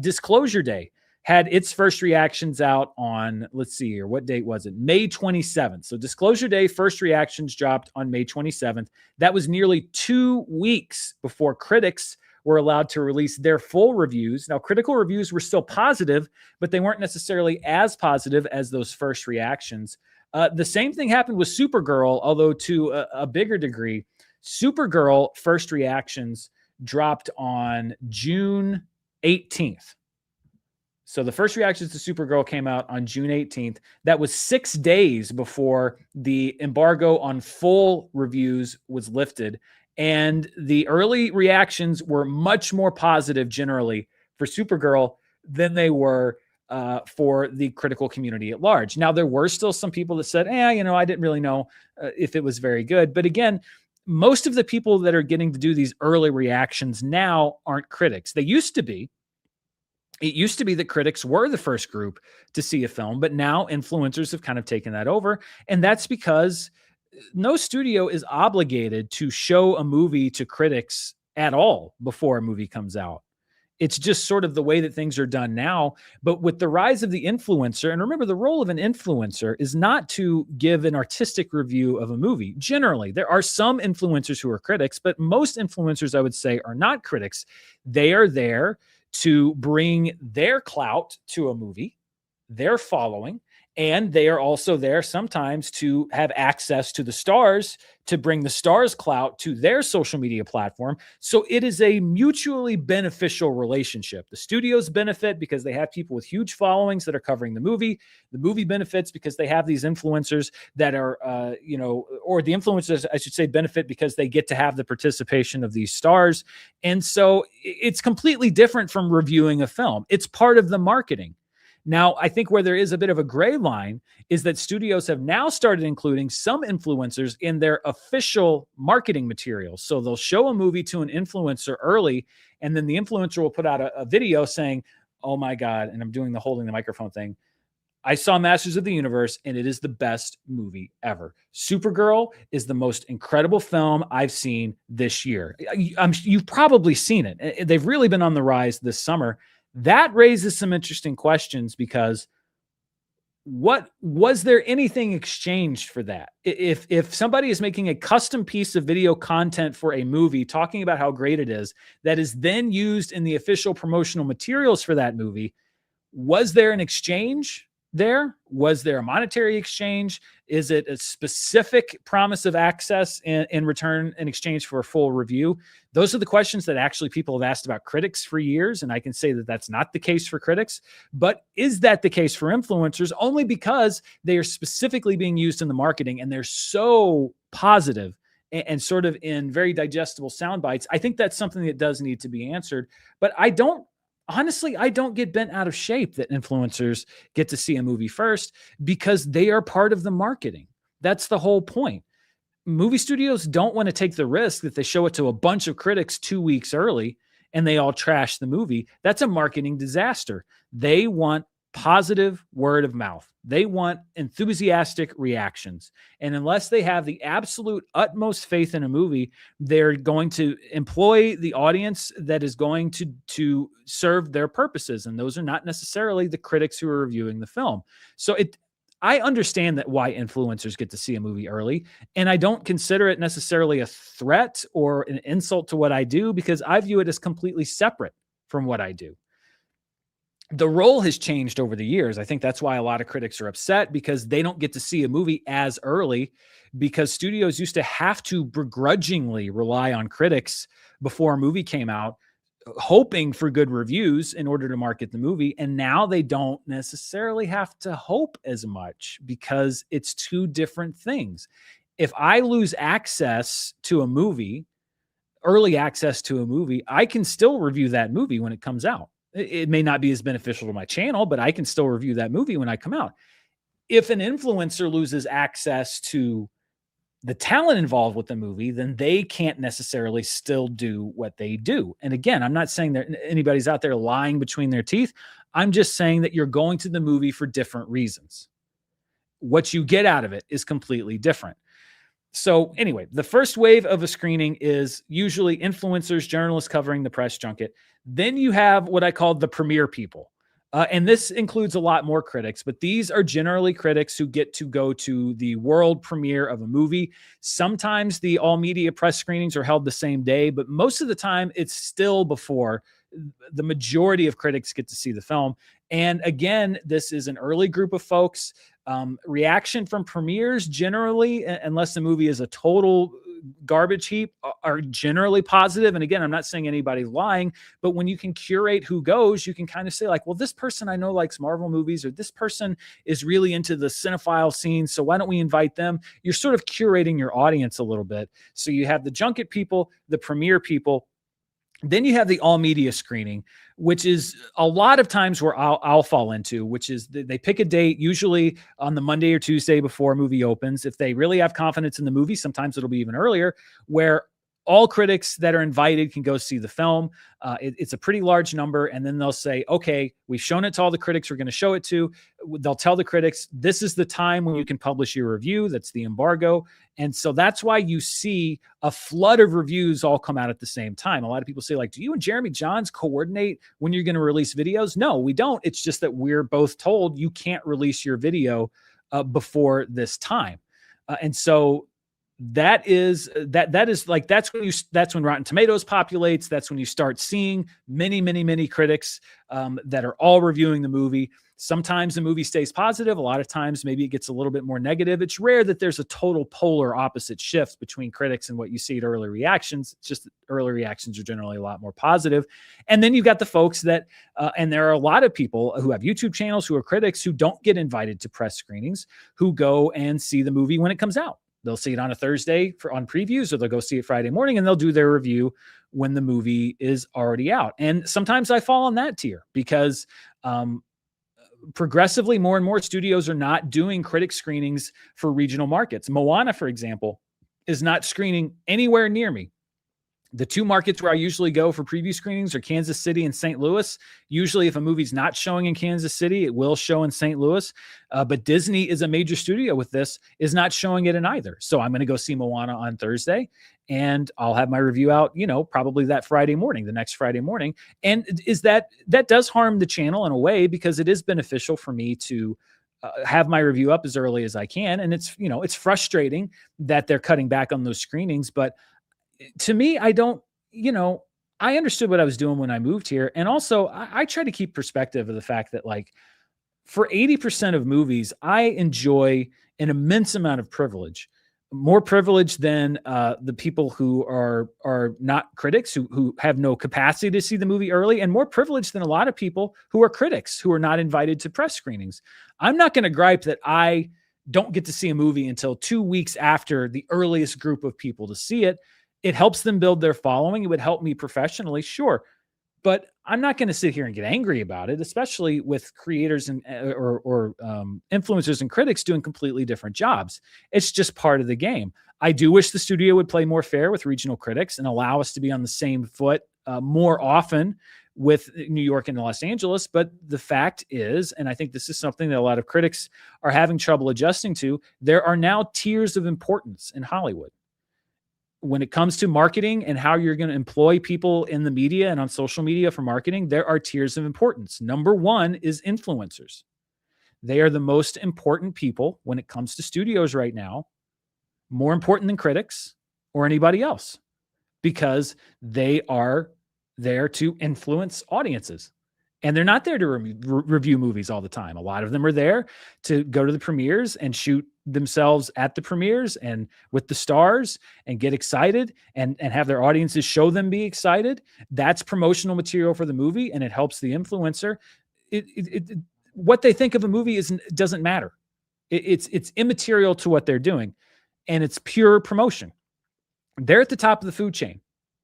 Disclosure Day had its first reactions out on, let's see here, what date was it? May 27th. So Disclosure Day, first reactions dropped on May 27th. That was nearly 2 weeks before critics were allowed to release their full reviews. Now, critical reviews were still positive, but they weren't necessarily as positive as those first reactions. The same thing happened with Supergirl, although to a bigger degree. Supergirl first reactions dropped on June 18th. So the first reactions to Supergirl came out on June 18th. That was 6 days before the embargo on full reviews was lifted. And the early reactions were much more positive generally for Supergirl than they were for the critical community at large. Now, there were still some people that said, I didn't really know if it was very good. But again, most of the people that are getting to do these early reactions now aren't critics. They used to be. It used to be that critics were the first group to see a film, but now influencers have kind of taken that over. And that's because no studio is obligated to show a movie to critics at all before a movie comes out. It's just sort of the way that things are done now. But with the rise of the influencer, and remember, the role of an influencer is not to give an artistic review of a movie. Generally, there are some influencers who are critics, but most influencers, I would say, are not critics. They are there to bring their clout to a movie, their following, and they are also there sometimes to have access to the stars, to bring the stars' clout to their social media platform. So it is a mutually beneficial relationship. The studios benefit because they have people with huge followings that are covering the movie. The movie benefits because they have these influencers that are, or the influencers, I should say, benefit because they get to have the participation of these stars. And so it's completely different from reviewing a film. It's part of the marketing. Now, I think where there is a bit of a gray line is that studios have now started including some influencers in their official marketing materials. So they'll show a movie to an influencer early, and then the influencer will put out a video saying, oh my God, and I'm doing the holding the microphone thing, I saw Masters of the Universe, and it is the best movie ever. Supergirl is the most incredible film I've seen this year. You've probably seen it. They've really been on the rise this summer. That raises some interesting questions because what was there anything exchanged for that? If somebody is making a custom piece of video content for a movie talking about how great it is, that is then used in the official promotional materials for that movie, was there an exchange there? Was there a monetary exchange? Is it a specific promise of access in return in exchange for a full review? Those are the questions that actually people have asked about critics for years, and I can say that that's not the case for critics. But is that the case for influencers? Only because they are specifically being used in the marketing, and they're so positive and sort of in very digestible sound bites. I think that's something that does need to be answered. But honestly, I don't get bent out of shape that influencers get to see a movie first because they are part of the marketing. That's the whole point. Movie studios don't want to take the risk that they show it to a bunch of critics 2 weeks early and they all trash the movie. That's a marketing disaster. They want positive word of mouth. They want enthusiastic reactions. And unless they have the absolute utmost faith in a movie, they're going to employ the audience that is going to serve their purposes. And those are not necessarily the critics who are reviewing the film. So I understand that why influencers get to see a movie early, and I don't consider it necessarily a threat or an insult to what I do because I view it as completely separate from what I do. The role has changed over the years. I think that's why a lot of critics are upset because they don't get to see a movie as early because studios used to have to begrudgingly rely on critics before a movie came out, hoping for good reviews in order to market the movie. And now they don't necessarily have to hope as much because it's two different things. If I lose access to a movie, early access to a movie, I can still review that movie when it comes out. It may not be as beneficial to my channel, but I can still review that movie when I come out. If an influencer loses access to the talent involved with the movie, then they can't necessarily still do what they do. And again, I'm not saying that anybody's out there lying between their teeth. I'm just saying that you're going to the movie for different reasons. What you get out of it is completely different. So anyway, the first wave of a screening is usually influencers, journalists covering the press junket. Then you have what I call the premiere people. And this includes a lot more critics, but these are generally critics who get to go to the world premiere of a movie. Sometimes the all media press screenings are held the same day, but most of the time it's still before the majority of critics get to see the film. And again, this is an early group of folks. Reaction from premieres generally, unless the movie is a total garbage heap, are generally positive. And again, I'm not saying anybody's lying, but when you can curate who goes, you can kind of say like, well, this person I know likes Marvel movies, or this person is really into the cinephile scene, so why don't we invite them? You're sort of curating your audience a little bit. So you have the junket people, the premiere people. Then you have the all media screening, which is a lot of times where I'll fall into, which is they pick a date, usually on the Monday or Tuesday before a movie opens. If they really have confidence in the movie, sometimes it'll be even earlier, where all critics that are invited can go see the film. It's a pretty large number. And then they'll say, okay, we've shown it to all the critics we're going to show it to. They'll tell the critics, this is the time when you can publish your review. That's the embargo. And so that's why you see a flood of reviews all come out at the same time. A lot of people say, like, do you and Jeremy Johns coordinate when you're going to release videos? No, we don't. It's just that we're both told you can't release your video before this time. And so that is like, that's when Rotten Tomatoes populates. That's when you start seeing many critics that are all reviewing the movie. Sometimes the movie stays positive. A lot of times maybe it gets a little bit more negative. It's rare that there's a total polar opposite shift between critics and what you see at early reactions. It's just that early reactions are generally a lot more positive. And then you've got the folks that, and there are a lot of people who have YouTube channels who are critics who don't get invited to press screenings, who go and see the movie when it comes out. They'll see it on a Thursday on previews, or they'll go see it Friday morning, and they'll do their review when the movie is already out. And sometimes I fall on that tier because progressively more and more studios are not doing critic screenings for regional markets. Moana, for example, is not screening anywhere near me. The two markets where I usually go for preview screenings are Kansas City and St. Louis. Usually if a movie's not showing in Kansas City, it will show in St. Louis. But Disney is a major studio with this, is not showing it in either. So I'm going to go see Moana on Thursday, and I'll have my review out, probably that Friday morning, the next Friday morning. And that does harm the channel in a way, because it is beneficial for me to have my review up as early as I can. And it's frustrating that they're cutting back on those screenings, but to me, I don't, I understood what I was doing when I moved here. And also I try to keep perspective of the fact that, like, for 80% of movies, I enjoy an immense amount of privilege, more privilege than the people who are not critics, who have no capacity to see the movie early, and more privilege than a lot of people who are critics who are not invited to press screenings. I'm not going to gripe that I don't get to see a movie until 2 weeks after the earliest group of people to see it. It helps them build their following. It would help me professionally, sure. But I'm not going to sit here and get angry about it, especially with creators and or influencers and critics doing completely different jobs. It's just part of the game. I do wish the studio would play more fair with regional critics and allow us to be on the same foot more often with New York and Los Angeles. But the fact is, and I think this is something that a lot of critics are having trouble adjusting to, there are now tiers of importance in Hollywood. When it comes to marketing and how you're going to employ people in the media and on social media for marketing, there are tiers of importance. Number one is influencers. They are the most important people when it comes to studios right now, more important than critics or anybody else, because they are there to influence audiences. And they're not there to review movies all the time. A lot of them are there to go to the premieres and shoot themselves at the premieres and with the stars and get excited and have their audiences show them be excited. That's promotional material for the movie, and it helps the influencer. What they think of a movie doesn't matter. It's immaterial to what they're doing, and it's pure promotion. They're at the top of the food chain.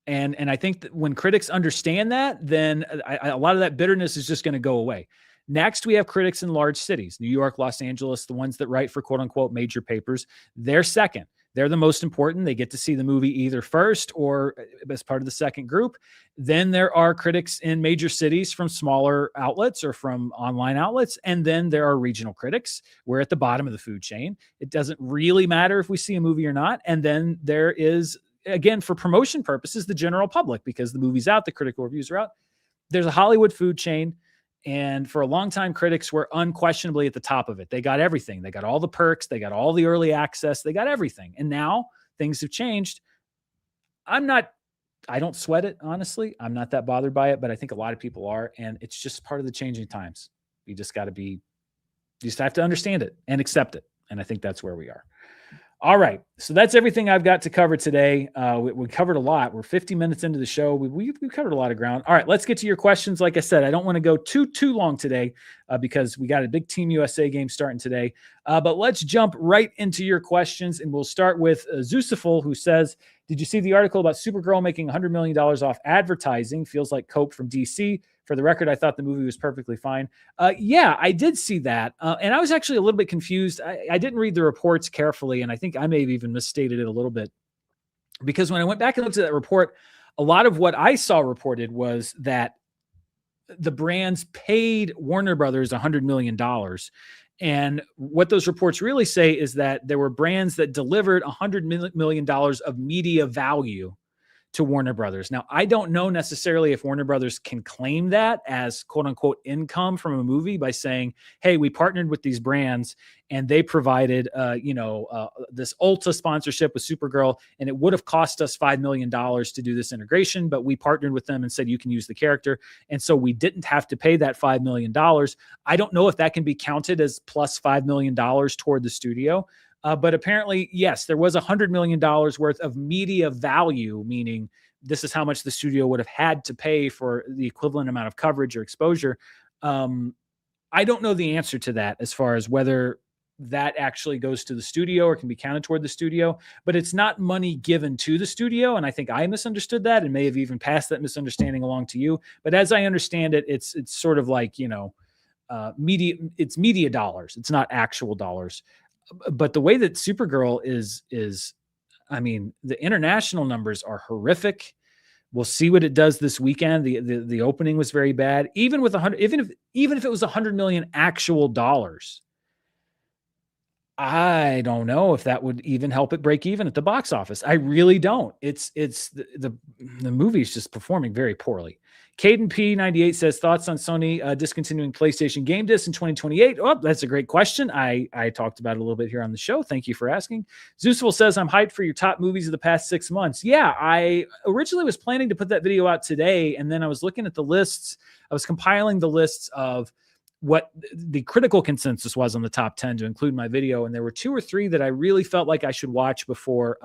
And I think that when critics understand that, then a lot of that bitterness is just going to go away. Next, we have critics in large cities, New York, Los Angeles, the ones that write for quote unquote major papers. They're second. They're the most important. They get to see the movie either first or as part of the second group. Then there are critics in major cities from smaller outlets or from online outlets. And then there are regional critics. We're at the bottom of the food chain. It doesn't really matter if we see a movie or not. And then there is, again, for promotion purposes, the general public, because the movie's out, the critical reviews are out. There's a Hollywood food chain. And for a long time, critics were unquestionably at the top of it. They got everything. They got all the perks. They got all the early access. They got everything. And now things have changed. I don't sweat it, honestly. I'm not that bothered by it, but I think a lot of people are. And it's just part of the changing times. You just have to understand it and accept it. And I think that's where we are. All right. So that's everything I've got to cover today. We covered a lot. We're 50 minutes into the show. We covered a lot of ground. All right. Let's get to your questions. Like I said, I don't want to go too long today because we got a big Team USA game starting today. But let's jump right into your questions. And we'll start with Zeusiful, who says, did you see the article about Supergirl making $100 million off advertising? Feels like cope from DC. For the record, I thought the movie was perfectly fine. Yeah, I did see that. And I was actually a little bit confused. I didn't read the reports carefully, and I think I may have even misstated it a little bit. Because when I went back and looked at that report, a lot of what I saw reported was that the brands paid Warner Brothers $100 million. And what those reports really say is that there were brands that delivered $100 million of media value to Warner Brothers. Now, I don't know necessarily if Warner Brothers can claim that as quote unquote income from a movie by saying, hey, we partnered with these brands and they provided, this Ulta sponsorship with Supergirl, and it would have cost us $5 million to do this integration, but we partnered with them and said, you can use the character. And so we didn't have to pay that $5 million. I don't know if that can be counted as plus $5 million toward the studio. But apparently, yes, there was $100 million worth of media value, meaning this is how much the studio would have had to pay for the equivalent amount of coverage or exposure. I don't know the answer to that as far as whether that actually goes to the studio or can be counted toward the studio, but it's not money given to the studio. And I think I misunderstood that and may have even passed that misunderstanding along to you. But as I understand it, it's sort of like, it's media dollars. It's not actual dollars. But the way that Supergirl is, I mean, the international numbers are horrific. We'll see what it does this weekend. The opening was very bad. Even with even if it was $100 million actual dollars, I don't know if that would even help it break even at the box office. I really don't. It's the movie's just performing very poorly. Caden P98 says, thoughts on Sony discontinuing PlayStation Game Disc in 2028? Oh, that's a great question. I talked about it a little bit here on the show. Thank you for asking. Zeusful says, I'm hyped for your top movies of the past 6 months. Yeah, I originally was planning to put that video out today, and then I was looking at the lists. I was compiling the lists of what the critical consensus was on the top 10 to include my video, and there were 2 or 3 that I really felt like I should watch before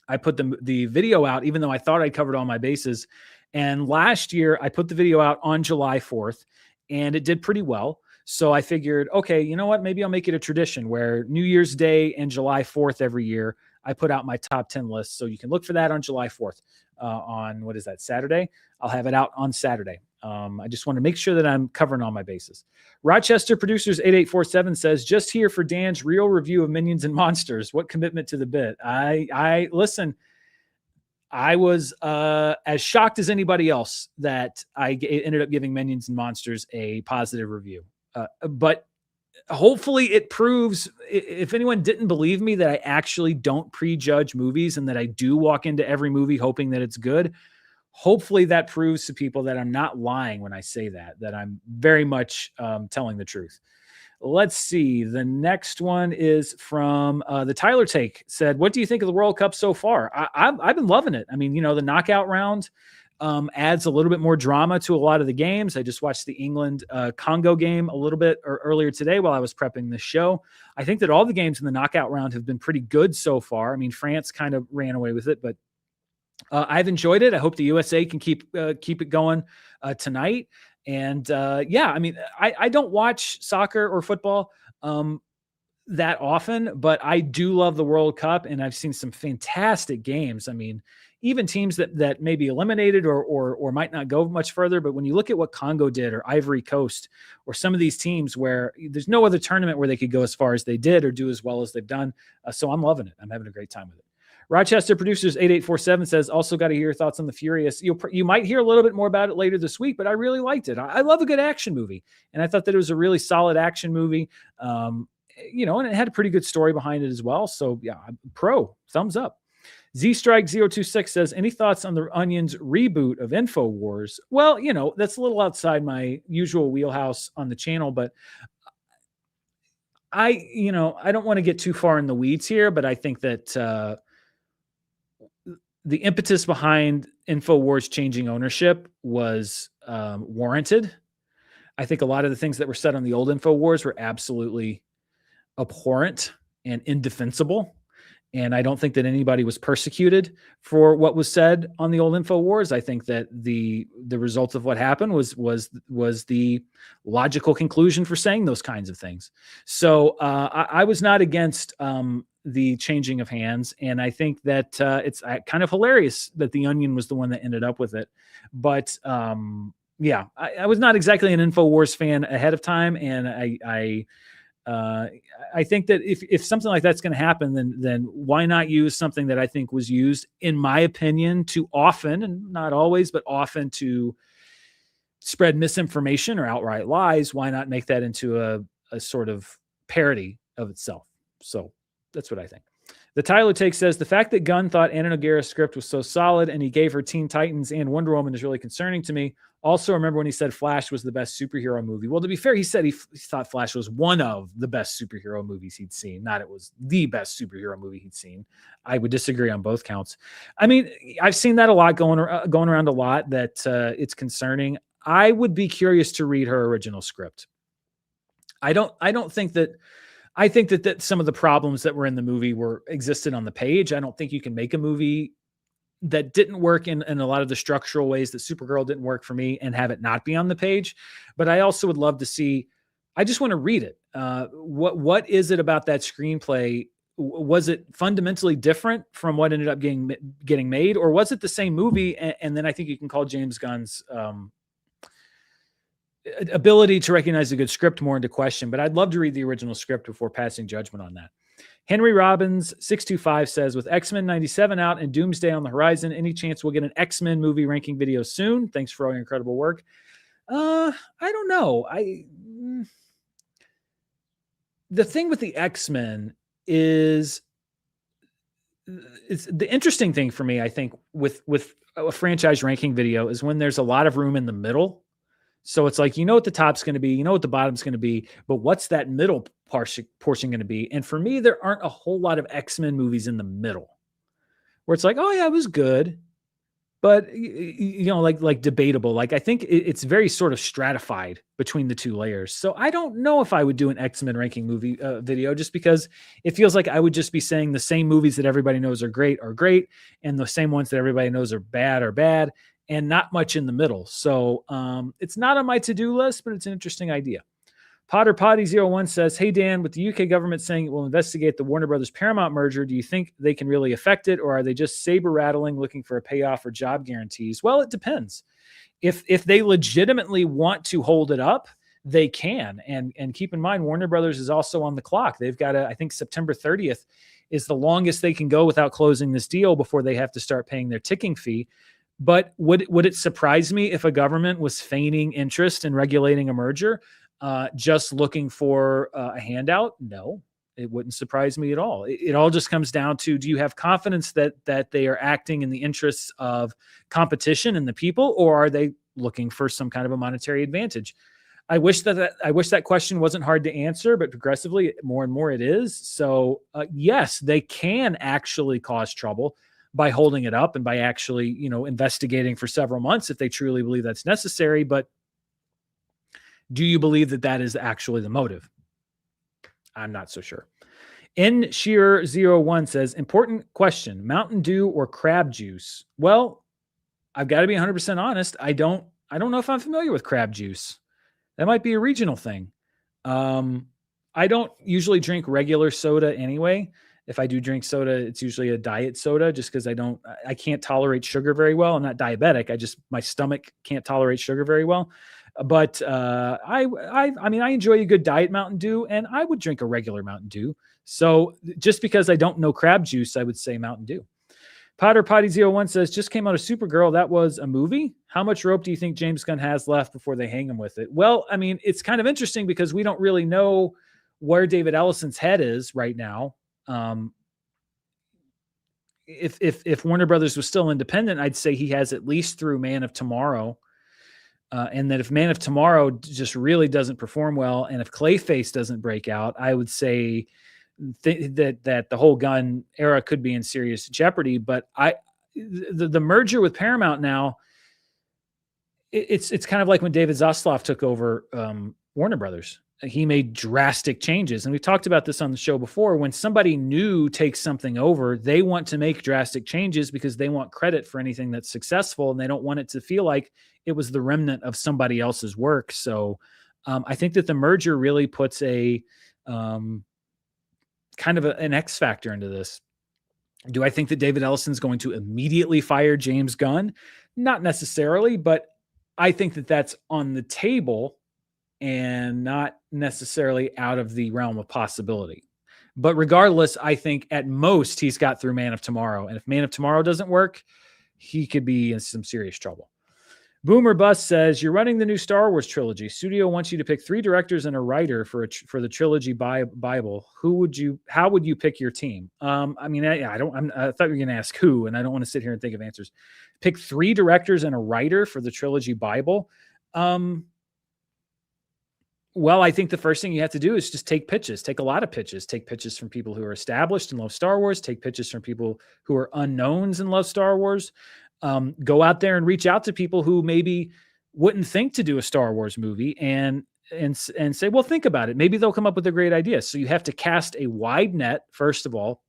I put the video out, even though I thought I covered all my bases. And last year, I put the video out on July 4th, and it did pretty well. So I figured, okay, you know what? Maybe I'll make it a tradition where New Year's Day and July 4th every year, I put out my top 10 list. So you can look for that on July 4th on, what is that, Saturday? I'll have it out on Saturday. I just want to make sure that I'm covering all my bases. Rochester Producers 8847 says, just here for Dan's real review of Minions and Monsters. What commitment to the bit? I listen, I was as shocked as anybody else that I ended up giving Minions and Monsters a positive review. But hopefully it proves, if anyone didn't believe me, that I actually don't prejudge movies and that I do walk into every movie hoping that it's good. Hopefully that proves to people that I'm not lying when I say that I'm very much telling the truth. Let's see. The next one is from the Tyler Take. Said, what do you think of the World Cup so far? I've been loving it. I mean, the knockout round adds a little bit more drama to a lot of the games. I just watched the England-Congo game a little bit earlier today while I was prepping this show. I think that all the games in the knockout round have been pretty good so far. I mean, France kind of ran away with it, but I've enjoyed it. I hope the USA can keep it going tonight. And I mean, I don't watch soccer or football. that often, but I do love the World Cup, and I've seen some fantastic games. I mean, even teams that may be eliminated or might not go much further. But when you look at what Congo did, or Ivory Coast, or some of these teams where there's no other tournament where they could go as far as they did or do as well as they've done. So I'm loving it. I'm having a great time with it. Rochester Producers 8847 says, also got to hear your thoughts on The Furious. You might hear a little bit more about it later this week, but I really liked it. I love a good action movie, and I thought that it was a really solid action movie. And it had a pretty good story behind it as well. So yeah, thumbs up. Z Strike 026 says, any thoughts on the Onion's reboot of InfoWars? Well, that's a little outside my usual wheelhouse on the channel, but I don't want to get too far in the weeds here, but I think that the impetus behind InfoWars changing ownership was warranted. I think a lot of the things that were said on the old InfoWars were absolutely abhorrent and indefensible. And I don't think that anybody was persecuted for what was said on the old InfoWars. I think that the result of what happened was the logical conclusion for saying those kinds of things. So I was not against the changing of hands, and I think that it's kind of hilarious that the Onion was the one that ended up with it. But yeah, I was not exactly an InfoWars fan ahead of time, and I think that if something like that's going to happen, then why not use something that I think was used, in my opinion, too often, and not always, but often, to spread misinformation or outright lies. Why not make that into a sort of parody of itself? So that's what I think. The Tyler Take says, the fact that Gunn thought Anna Nogueira's script was so solid and he gave her Teen Titans and Wonder Woman is really concerning to me. Also, remember when he said Flash was the best superhero movie? Well, to be fair, he said he thought Flash was one of the best superhero movies he'd seen, not it was the best superhero movie he'd seen. I would disagree on both counts. I mean, I've seen that a lot going around a lot, that it's concerning. I would be curious to read her original script. I think that some of the problems that were in the movie existed on the page. I don't think you can make a movie that didn't work in a lot of the structural ways that Supergirl didn't work for me and have it not be on the page. But I also would love to see, I just want to read it. What is it about that screenplay? Was it fundamentally different from what ended up getting made, or was it the same movie? And then I think you can call James Gunn's ability to recognize a good script more into question. But I'd love to read the original script before passing judgment on that. Henry Robbins 625 says, with X-Men 97 out and Doomsday on the horizon, any chance we'll get an X-Men movie ranking video soon? Thanks for all your incredible work. I don't know. The thing with the X-Men is, it's the interesting thing for me, I think, with a franchise ranking video is when there's a lot of room in the middle. So it's like, what the top's going to be, what the bottom's going to be, but what's that middle portion going to be? And for me, there aren't a whole lot of X-Men movies in the middle where it's like, oh yeah, it was good, but like debatable. Like, I think it's very sort of stratified between the two layers. So I don't know if I would do an X-Men ranking movie video, just because it feels like I would just be saying the same movies that everybody knows are great, and the same ones that everybody knows are bad, and not much in the middle. So it's not on my to-do list, but it's an interesting idea. Potter Potty 01 says, hey, Dan, with the UK government saying it will investigate the Warner Brothers Paramount merger, do you think they can really affect it, or are they just saber rattling, looking for a payoff or job guarantees? Well, it depends. If they legitimately want to hold it up, they can. And keep in mind, Warner Brothers is also on the clock. They've got I think September 30th is the longest they can go without closing this deal before they have to start paying their ticking fee. But would it surprise me if a government was feigning interest in regulating a merger, just looking for a handout? No, it wouldn't surprise me at all. It all just comes down to, do you have confidence that they are acting in the interests of competition and the people, or are they looking for some kind of a monetary advantage? I wish that question wasn't hard to answer, but progressively more and more it is. So yes, they can actually cause trouble by holding it up and by actually, investigating for several months if they truly believe that's necessary. But do you believe that is actually the motive? I'm not so sure. N Shearer 01 says, important question, Mountain Dew or crab juice? Well, I've got to be 100% honest. I don't know if I'm familiar with crab juice. That might be a regional thing. I don't usually drink regular soda anyway. If I do drink soda, it's usually a diet soda just because I can't tolerate sugar very well. I'm not diabetic. My stomach can't tolerate sugar very well. But I mean, I enjoy a good diet Mountain Dew, and I would drink a regular Mountain Dew. So just because I don't know crab juice, I would say Mountain Dew. Potter Potty01 says, just came out of Supergirl. That was a movie. How much rope do you think James Gunn has left before they hang him with it? Well, I mean, it's kind of interesting because we don't really know where David Ellison's head is right now. If Warner Brothers was still independent, I'd say he has at least through Man of Tomorrow. And that if Man of Tomorrow just really doesn't perform well, and if Clayface doesn't break out, I would say that the whole Gunn era could be in serious jeopardy. But the merger with Paramount now, it's kind of like when David Zaslav took over Warner Brothers. He made drastic changes, and we talked about this on the show before. When somebody new takes something over, they want to make drastic changes because they want credit for anything that's successful, and they don't want it to feel like it was the remnant of somebody else's work. So I think that the merger really puts a kind of an X factor into this. Do I think that David Ellison's going to immediately fire James Gunn? Not necessarily, but I think that that's on the table and not necessarily out of the realm of possibility. But regardless, I think at most he's got through Man of Tomorrow. And if Man of Tomorrow doesn't work, he could be in some serious trouble. Boomer Bust says, you're running the new Star Wars trilogy. Studio wants you to pick 3 directors and a writer for the trilogy Bible. How would you pick your team? I mean, I thought you were going to ask who, and I don't want to sit here and think of answers. Pick 3 directors and a writer for the trilogy Bible. Well, I think the first thing you have to do is just take pitches, take a lot of pitches, take pitches from people who are established and love Star Wars, take pitches from people who are unknowns and love Star Wars. Go out there and reach out to people who maybe wouldn't think to do a Star Wars movie and say, well, think about it. Maybe they'll come up with a great idea. So you have to cast a wide net. First of all,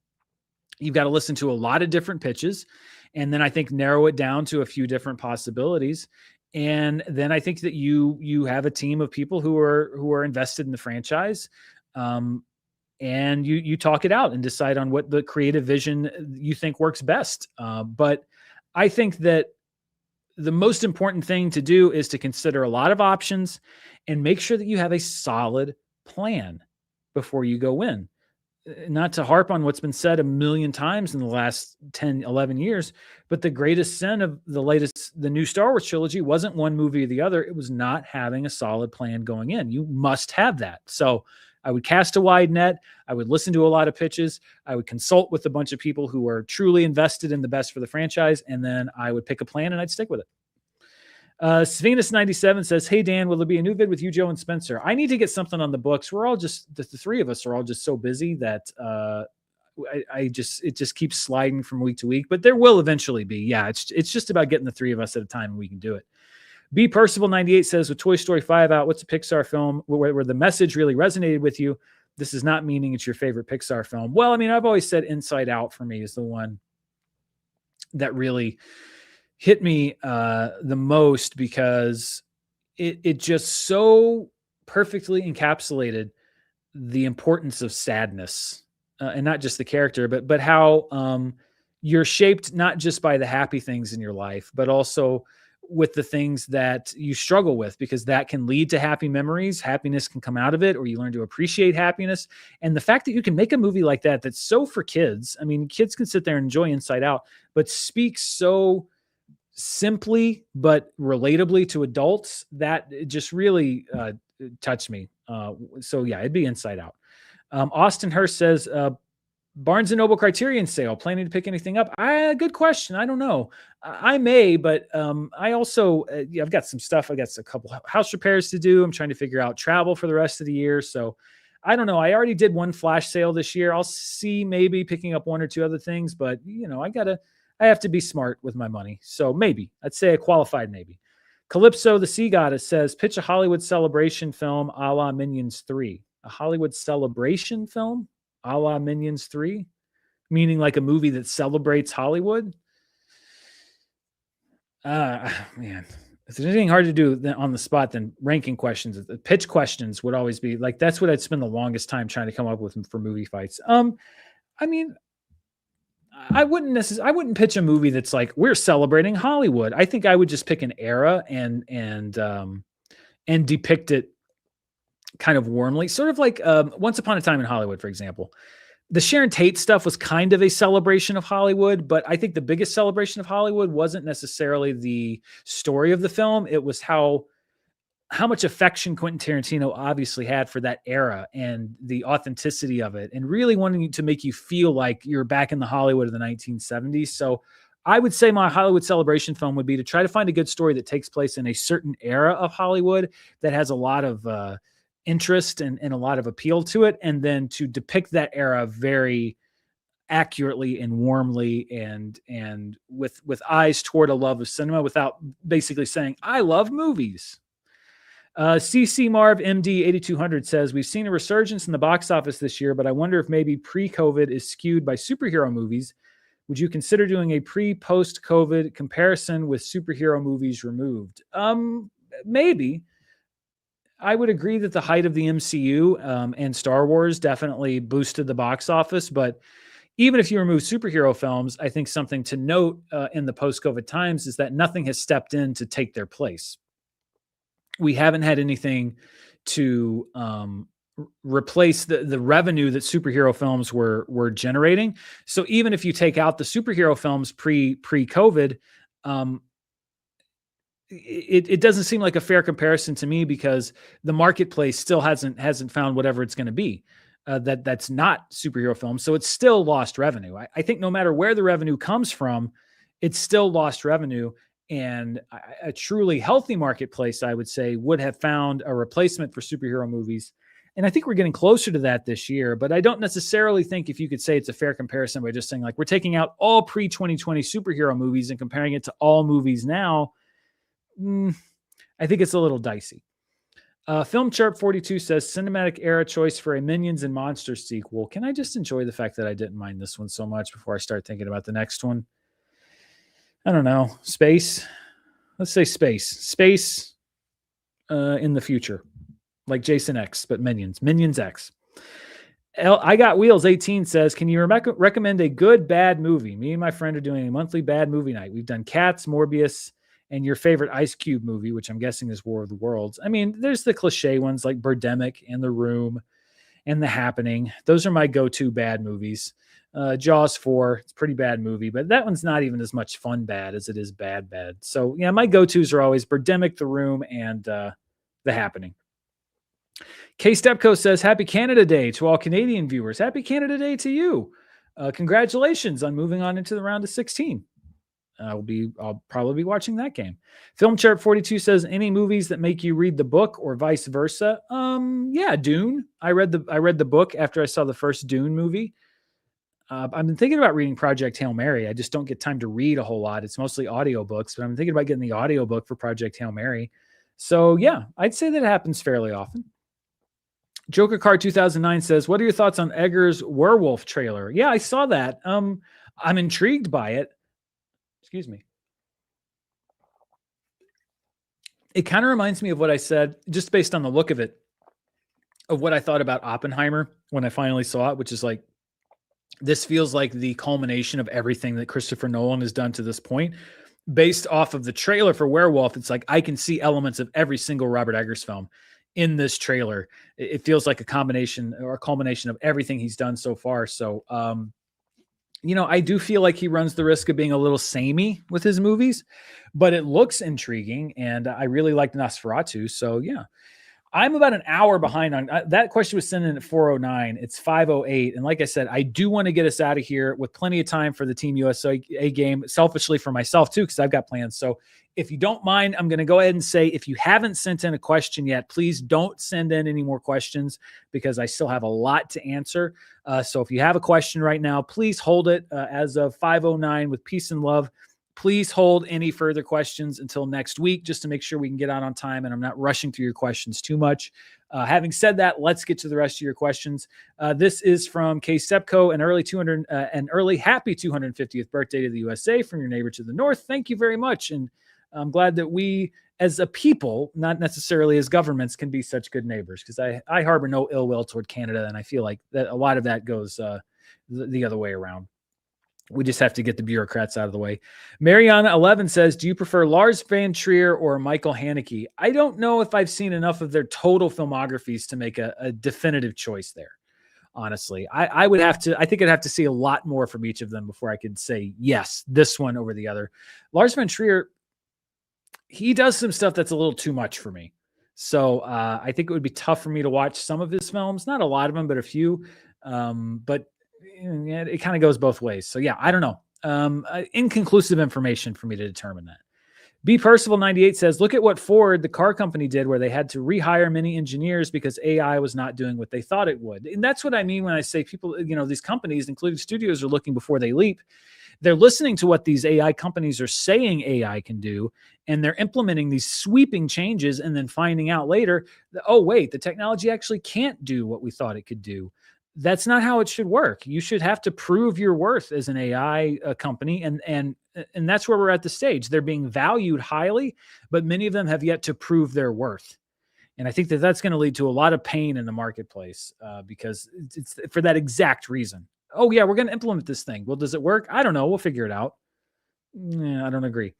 you've got to listen to a lot of different pitches, and then I think narrow it down to a few different possibilities. And then I think that you have a team of people who are invested in the franchise. And you talk it out and decide on what the creative vision you think works best. But I think that the most important thing to do is to consider a lot of options and make sure that you have a solid plan before you go in. Not to harp on what's been said a million times in the last 10, 11 years, but the greatest sin of the new Star Wars trilogy wasn't one movie or the other. It was not having a solid plan going in. You must have that. So I would cast a wide net. I would listen to a lot of pitches. I would consult with a bunch of people who are truly invested in the best for the franchise. And then I would pick a plan and I'd stick with it. Svenus97 says, hey, Dan, will there be a new vid with you, Joe, and Spencer? I need to get something on the books. We're all just, the 3 of us are all just so busy that it just keeps sliding from week to week, but there will eventually be. Yeah, it's just about getting the 3 of us at a time and we can do it. B Percival 98 says, with Toy Story 5 out, what's a Pixar film where the message really resonated with you? This is not meaning it's your favorite Pixar film. Well, I mean, I've always said Inside Out for me is the one that really hit me the most because it just so perfectly encapsulated the importance of sadness and not just the character, but how you're shaped not just by the happy things in your life, but also with the things that you struggle with, because that can lead to happy memories. Happiness can come out of it, or you learn to appreciate happiness. And the fact that you can make a movie like that, that's so for kids. I mean, kids can sit there and enjoy Inside Out, but speaks so simply but relatably to adults, that it just really touched me. So yeah, it'd be Inside Out. Austin Hurst says, Barnes & Noble Criterion sale, planning to pick anything up? Good question. I don't know. I may, but I also, I've got some stuff. I got a couple house repairs to do. I'm trying to figure out travel for the rest of the year. So I don't know. I already did one flash sale this year. I'll see maybe picking up 1 or 2 other things, but I have to be smart with my money. So maybe, I'd say a qualified maybe. Calypso, the Sea Goddess, says, pitch a Hollywood celebration film a la Minions 3. A Hollywood celebration film a la Minions 3? Meaning like a movie that celebrates Hollywood? Man, if there's anything hard to do on the spot, then ranking questions, pitch questions would always be like, that's what I'd spend the longest time trying to come up with for movie fights. I mean, I wouldn't pitch a movie that's like, we're celebrating Hollywood. I think I would just pick an era and depict it kind of warmly, sort of like Once Upon a Time in Hollywood, for example. The Sharon Tate stuff was kind of a celebration of Hollywood, but I think the biggest celebration of Hollywood wasn't necessarily the story of the film. It was how much affection Quentin Tarantino obviously had for that era and the authenticity of it, and really wanting to make you feel like you're back in the Hollywood of the 1970s. So I would say my Hollywood celebration film would be to try to find a good story that takes place in a certain era of Hollywood that has a lot of interest and a lot of appeal to it, and then to depict that era very accurately and warmly and with eyes toward a love of cinema without basically saying, I love movies. CC Marv MD 8200 says, we've seen a resurgence in the box office this year, but I wonder if maybe pre-COVID is skewed by superhero movies. Would you consider doing a pre-post-COVID comparison with superhero movies removed? Maybe. I would agree that the height of the MCU and Star Wars definitely boosted the box office, but even if you remove superhero films, I think something to note in the post-COVID times is that nothing has stepped in to take their place. We haven't had anything to replace the revenue that superhero films were generating. So even if you take out the superhero films pre-COVID, it doesn't seem like a fair comparison to me, because the marketplace still hasn't found whatever it's going to be that's not superhero films. So it's still lost revenue. I think no matter where the revenue comes from, it's still lost revenue. And a truly healthy marketplace, I would say, would have found a replacement for superhero movies. And I think we're getting closer to that this year, but I don't necessarily think if you could say it's a fair comparison by just saying like, we're taking out all pre-2020 superhero movies and comparing it to all movies now. I think it's a little dicey. Film Chirp 42 says, cinematic era choice for a Minions and Monsters sequel. Can I just enjoy the fact that I didn't mind this one so much before I start thinking about the next one? I don't know. Space. Let's say space. Space in the future. Like Jason X, but Minions. Minions X. I Got Wheels 18 says, can you recommend a good, bad movie? Me and my friend are doing a monthly bad movie night. We've done Cats, Morbius, and your favorite Ice Cube movie, which I'm guessing is War of the Worlds. I mean, there's the cliche ones like Birdemic and The Room and The Happening. Those are my go-to bad movies. Jaws 4, it's a pretty bad movie, but that one's not even as much fun bad as it is bad. So yeah, my go-tos are always Birdemic, The Room, and The Happening. K Stepco says, happy Canada Day to all Canadian viewers. Happy Canada Day to you. Congratulations on moving on into the round of 16. I'll probably be watching that game. Film Chart 42 says, any movies that make you read the book or vice versa? Yeah, Dune. I read the book after I saw the first Dune movie. I've been thinking about reading Project Hail Mary. I just don't get time to read a whole lot. It's mostly audiobooks, but I'm thinking about getting the audiobook for Project Hail Mary. So yeah, I'd say that happens fairly often. Joker Card 2009 says, what are your thoughts on Eggers' werewolf trailer? Yeah, I saw that. I'm intrigued by it. Excuse me. It kind of reminds me of what I said, just based on the look of it, of what I thought about Oppenheimer when I finally saw it, which is like, this feels like the culmination of everything that Christopher Nolan has done to this point. Based off of the trailer for Werewolf, it's like I can see elements of every single Robert Eggers film in this trailer. It feels like a combination or a culmination of everything he's done so far. So, I do feel like he runs the risk of being a little samey with his movies, but it looks intriguing, and I really liked Nosferatu. So yeah, I'm about an hour behind on that question. Was sent in at 4:09. It's 5:08. And like I said, I do want to get us out of here with plenty of time for the Team USA game, selfishly for myself too, because I've got plans. So if you don't mind, I'm going to go ahead and say, if you haven't sent in a question yet, please don't send in any more questions, because I still have a lot to answer. So if you have a question right now, please hold it as of 5:09 with peace and love. Please hold any further questions until next week, just to make sure we can get out on time and I'm not rushing through your questions too much. Having said that, let's get to the rest of your questions. This is from K Sepco, an early happy 250th birthday to the USA from your neighbor to the north. Thank you very much. And I'm glad that we, as a people, not necessarily as governments, can be such good neighbors, because I harbor no ill will toward Canada, and I feel like that a lot of that goes the other way around. We just have to get the bureaucrats out of the way. Mariana 11 says, do you prefer Lars Van Trier or Michael Haneke? I don't know if I've seen enough of their total filmographies to make a definitive choice there. Honestly, I would have to, I think I'd have to see a lot more from each of them before I could say, yes, this one over the other. Lars Van Trier, he does some stuff that's a little too much for me. So I think it would be tough for me to watch some of his films, not a lot of them, but a few. But yeah, it kind of goes both ways. So yeah, I don't know. Inconclusive information for me to determine that. B Percival 98 says, look at what Ford, the car company, did where they had to rehire many engineers because AI was not doing what they thought it would. And that's what I mean when I say people, these companies, including studios, are looking before they leap. They're listening to what these AI companies are saying AI can do, and they're implementing these sweeping changes and then finding out later that, oh, wait, the technology actually can't do what we thought it could do. That's not how it should work. You should have to prove your worth as an AI company, and that's where we're at the stage. They're being valued highly, but many of them have yet to prove their worth. And I think that that's going to lead to a lot of pain in the marketplace because it's for that exact reason. Oh, yeah, we're going to implement this thing. Well, does it work? I don't know. We'll figure it out. I don't agree.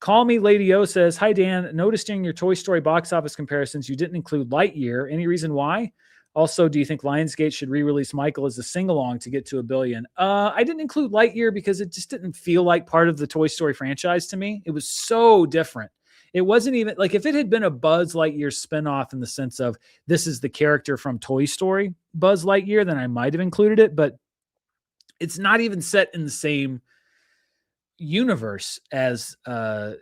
Call Me Lady O says, hi, Dan. Noticed during your Toy Story box office comparisons, you didn't include Lightyear. Any reason why? Also, do you think Lionsgate should re-release Michael as a sing-along to get to $1 billion? I didn't include Lightyear because it just didn't feel like part of the Toy Story franchise to me. It was so different. It wasn't even like if it had been a Buzz Lightyear spinoff in the sense of this is the character from Toy Story, Buzz Lightyear, then I might have included it. But it's not even set in the same universe as the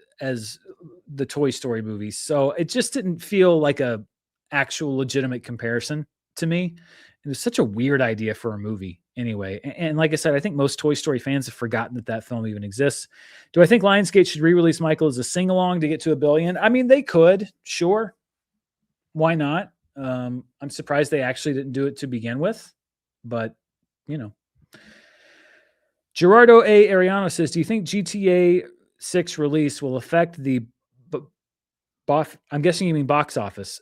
Toy Story movies. So it just didn't feel like a actual legitimate comparison to me. It was such a weird idea for a movie anyway. And like I said, I think most Toy Story fans have forgotten that film even exists. Do I think Lionsgate should re-release Michael as a sing-along to get to $1 billion? I mean, they could, sure. Why not? I'm surprised they actually didn't do it to begin with, but Gerardo A. Ariano says, do you think GTA 6 release will affect the I'm guessing you mean box office.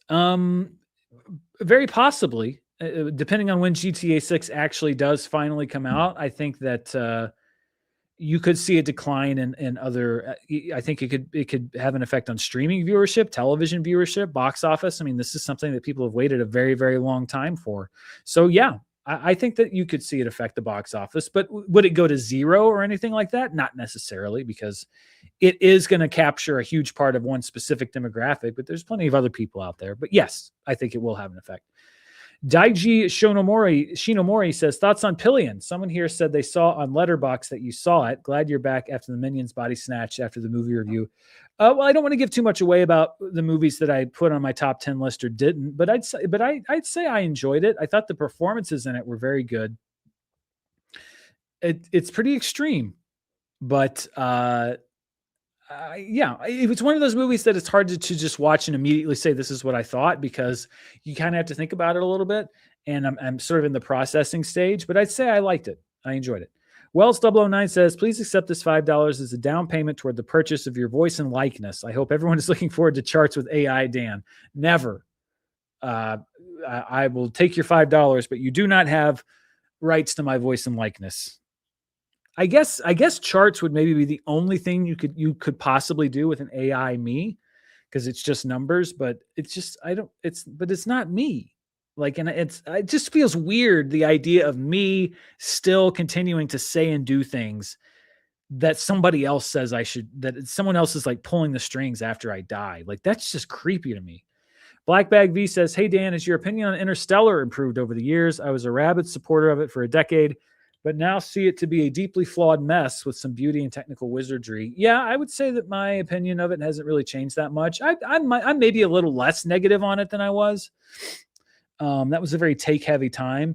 Very possibly, depending on when GTA 6 actually does finally come out. I think that you could see a decline in other. I think it could have an effect on streaming viewership, television viewership, box office. I mean, this is something that people have waited a very, very long time for. So yeah, I think that you could see it affect the box office, but would it go to zero or anything like that? Not necessarily, because it is going to capture a huge part of one specific demographic, but there's plenty of other people out there. But yes, I think it will have an effect. Daiji Shinomori says, thoughts on Pillion? Someone here said they saw on Letterboxd that you saw it. Glad you're back after the Minions body snatch after the movie review. Well, I don't want to give too much away about the movies that I put on my top 10 list or didn't, but I'd say I enjoyed it. I thought the performances in it were very good. It's pretty extreme, but yeah, it's one of those movies that it's hard to just watch and immediately say this is what I thought, because you kind of have to think about it a little bit. And I'm sort of in the processing stage, but I'd say I liked it. I enjoyed it. Wells 009 says, please accept this $5 as a down payment toward the purchase of your voice and likeness. I hope everyone is looking forward to charts with AI, Dan. Never. I will take your $5, but you do not have rights to my voice and likeness. I guess charts would maybe be the only thing you could possibly do with an AI me, because it's just numbers, but it's not me. Like, and it just feels weird, the idea of me still continuing to say and do things that somebody else says I should, that someone else is like pulling the strings after I die. Like, that's just creepy to me. Black Bag V says, hey, Dan, has your opinion on Interstellar improved over the years? I was a rabid supporter of it for a decade, but now see it to be a deeply flawed mess with some beauty and technical wizardry. Yeah, I would say that my opinion of it hasn't really changed that much. I'm maybe a little less negative on it than I was. That was a very take-heavy time.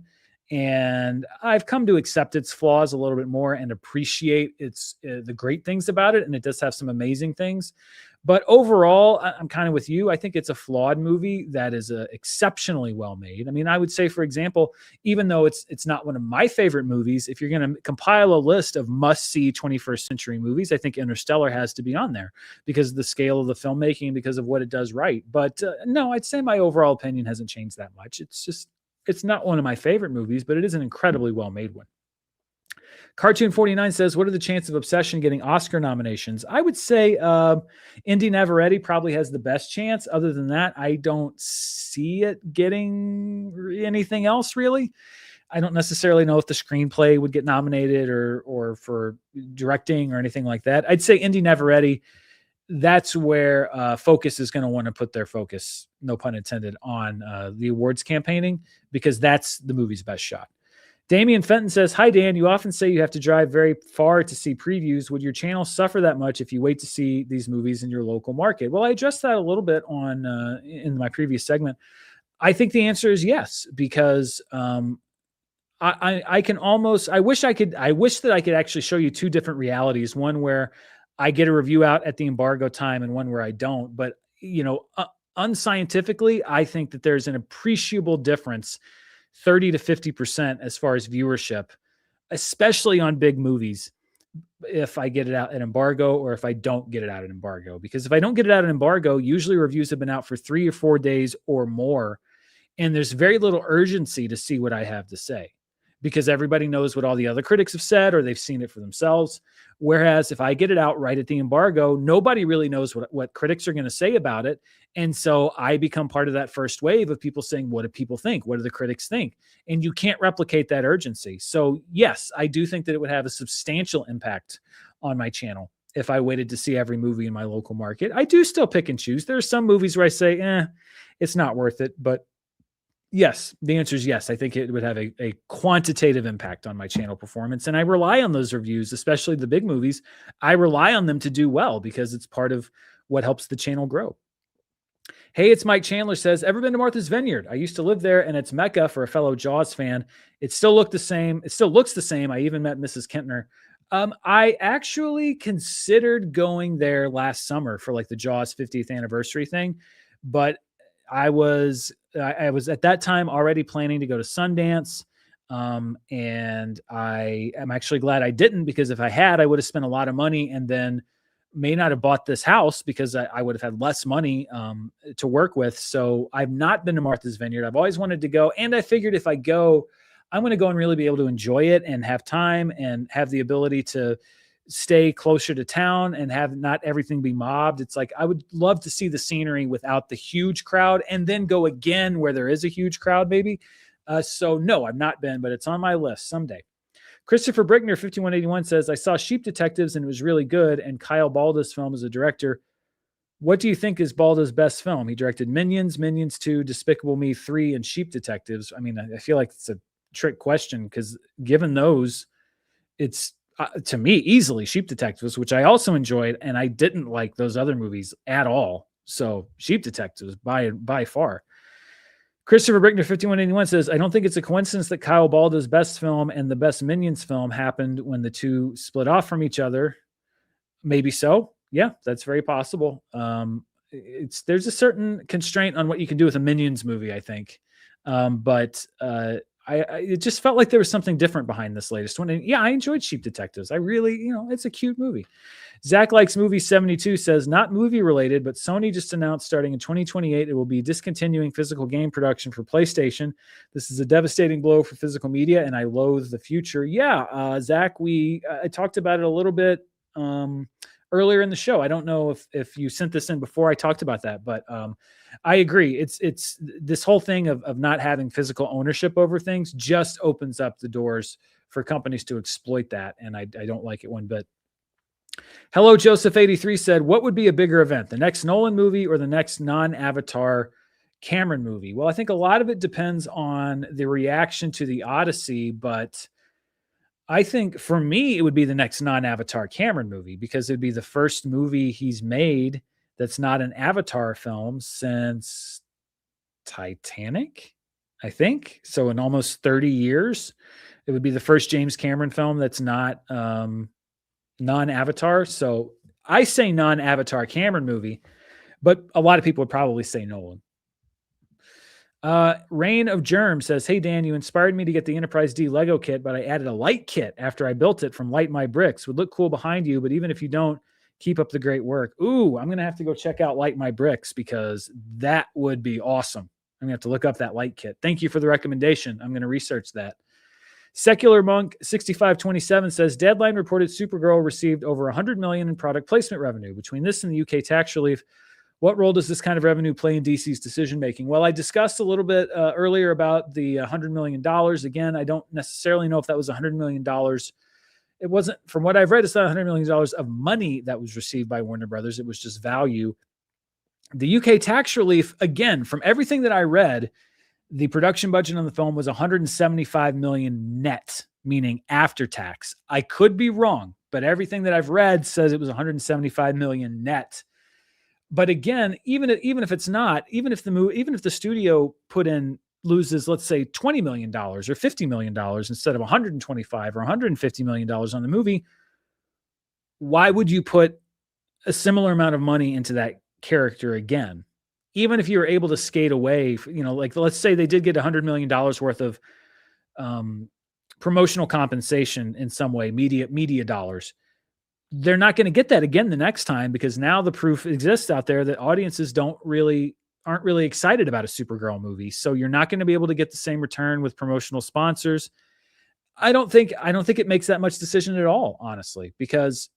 And I've come to accept its flaws a little bit more and appreciate its the great things about it. And it does have some amazing things. But overall, I'm kind of with you. I think it's a flawed movie that is exceptionally well made. I mean, I would say, for example, even though it's not one of my favorite movies, if you're going to compile a list of must-see 21st century movies, I think Interstellar has to be on there because of the scale of the filmmaking and because of what it does right. But no, I'd say my overall opinion hasn't changed that much. It's not one of my favorite movies, but it is an incredibly well made one. Cartoon 49 says, what are the chances of Obsession getting Oscar nominations? I would say Indy Neveretti probably has the best chance. Other than that, I don't see it getting anything else really. I don't necessarily know if the screenplay would get nominated or for directing or anything like that. I'd say Indy Neveretti, that's where Focus is going to want to put their focus, no pun intended, on the awards campaigning, because that's the movie's best shot. Damian Fenton says, hi, Dan. You often say you have to drive very far to see previews. Would your channel suffer that much if you wait to see these movies in your local market? Well, I addressed that a little bit on in my previous segment. I think the answer is yes, because I can almost, I wish that I could actually show you two different realities, one where I get a review out at the embargo time and one where I don't. But, unscientifically, I think that there's an appreciable difference, 30 to 50% as far as viewership, especially on big movies, if I get it out at embargo or if I don't get it out at embargo. Because if I don't get it out at embargo, usually reviews have been out for 3 or 4 days or more, and there's very little urgency to see what I have to say because everybody knows what all the other critics have said or they've seen it for themselves. Whereas if I get it out right at the embargo, nobody really knows what critics are going to say about it. And so I become part of that first wave of people saying, what do people think? What do the critics think? And you can't replicate that urgency. So yes, I do think that it would have a substantial impact on my channel if I waited to see every movie in my local market. I do still pick and choose. There are some movies where I say, it's not worth it. But yes, the answer is yes. I think it would have a quantitative impact on my channel performance. And I rely on those reviews, especially the big movies. I rely on them to do well because it's part of what helps the channel grow. Hey, it's Mike Chandler says, ever been to Martha's Vineyard? I used to live there and it's Mecca for a fellow Jaws fan. It still looks the same. I even met Mrs. Kentner. I actually considered going there last summer for like the Jaws 50th anniversary thing, but I was at that time already planning to go to Sundance. And I am actually glad I didn't, because if I had, I would have spent a lot of money and then may not have bought this house because I would have had less money to work with. So I've not been to Martha's Vineyard. I've always wanted to go. And I figured if I go, I'm going to go and really be able to enjoy it and have time and have the ability to stay closer to town and have not everything be mobbed. It's like, I would love to see the scenery without the huge crowd and then go again where there is a huge crowd, maybe. So no, I've not been, but it's on my list someday. Christopher Brickner, 5181 says, I saw Sheep Detectives and it was really good. And Kyle Balda's film as a director. What do you think is Balda's best film? He directed Minions, Minions 2, Despicable Me 3, and Sheep Detectives. I mean, I feel like it's a trick question because given those, it's to me easily Sheep Detectives, which I also enjoyed, and I didn't like those other movies at all. So Sheep Detectives by far. Christopher Brickner, 5181 says, I don't think it's a coincidence that Kyle Balda's best film and the best Minions film happened when the two split off from each other. Maybe so. Yeah, that's very possible. There's a certain constraint on what you can do with a Minions movie, I think. But it just felt like there was something different behind this latest one. And yeah, I enjoyed Sheep Detectives. I really, it's a cute movie. Zach Likes Movie 72 says, not movie related, but Sony just announced starting in 2028, it will be discontinuing physical game production for PlayStation. This is a devastating blow for physical media, and I loathe the future. Yeah, Zach, I talked about it a little bit earlier in the show. I don't know if you sent this in before I talked about that, but I agree. It's this whole thing of not having physical ownership over things just opens up the doors for companies to exploit that, and I don't like it one bit. Hello, Joseph83 said, what would be a bigger event, the next Nolan movie or the next non-Avatar Cameron movie? Well, I think a lot of it depends on the reaction to the Odyssey, but I think for me, it would be the next non-Avatar Cameron movie because it'd be the first movie he's made that's not an Avatar film since Titanic, I think. So in almost 30 years, it would be the first James Cameron film that's not non-Avatar. So I say non-Avatar Cameron movie, but a lot of people would probably say Nolan. Reign of Germ says, "Hey Dan, you inspired me to get the Enterprise D Lego kit, but I added a light kit after I built it from Light My Bricks. Would look cool behind you, but even if you don't, keep up the great work." Ooh, I'm gonna have to go check out Light My Bricks because that would be awesome. I'm gonna have to look up that light kit. Thank you for the recommendation. I'm gonna research that. Secular Monk 6527 says Deadline reported Supergirl received over 100 million in product placement revenue. Between this and the UK tax relief, what role does this kind of revenue play in DC's decision making? Well, I discussed a little bit earlier about the $100 million. Again, I don't necessarily know if that was $100 million. It wasn't, from what I've read, it's not $100 million of money that was received by Warner Brothers. It was just value. The UK tax relief, again, from everything that I read, the production budget on the film was 175 million net, meaning after tax. I could be wrong, but everything that I've read says it was 175 million net. But again, even if it's not, even if the studio loses, let's say $20 million or $50 million instead of 125 or $150 million on the movie, why would you put a similar amount of money into that character again? Even if you were able to skate away, like let's say they did get $100 million worth of promotional compensation in some way, media dollars. They're not going to get that again the next time because now the proof exists out there that audiences aren't really excited about a Supergirl movie. So you're not going to be able to get the same return with promotional sponsors. I don't think it makes that much decision at all, honestly, because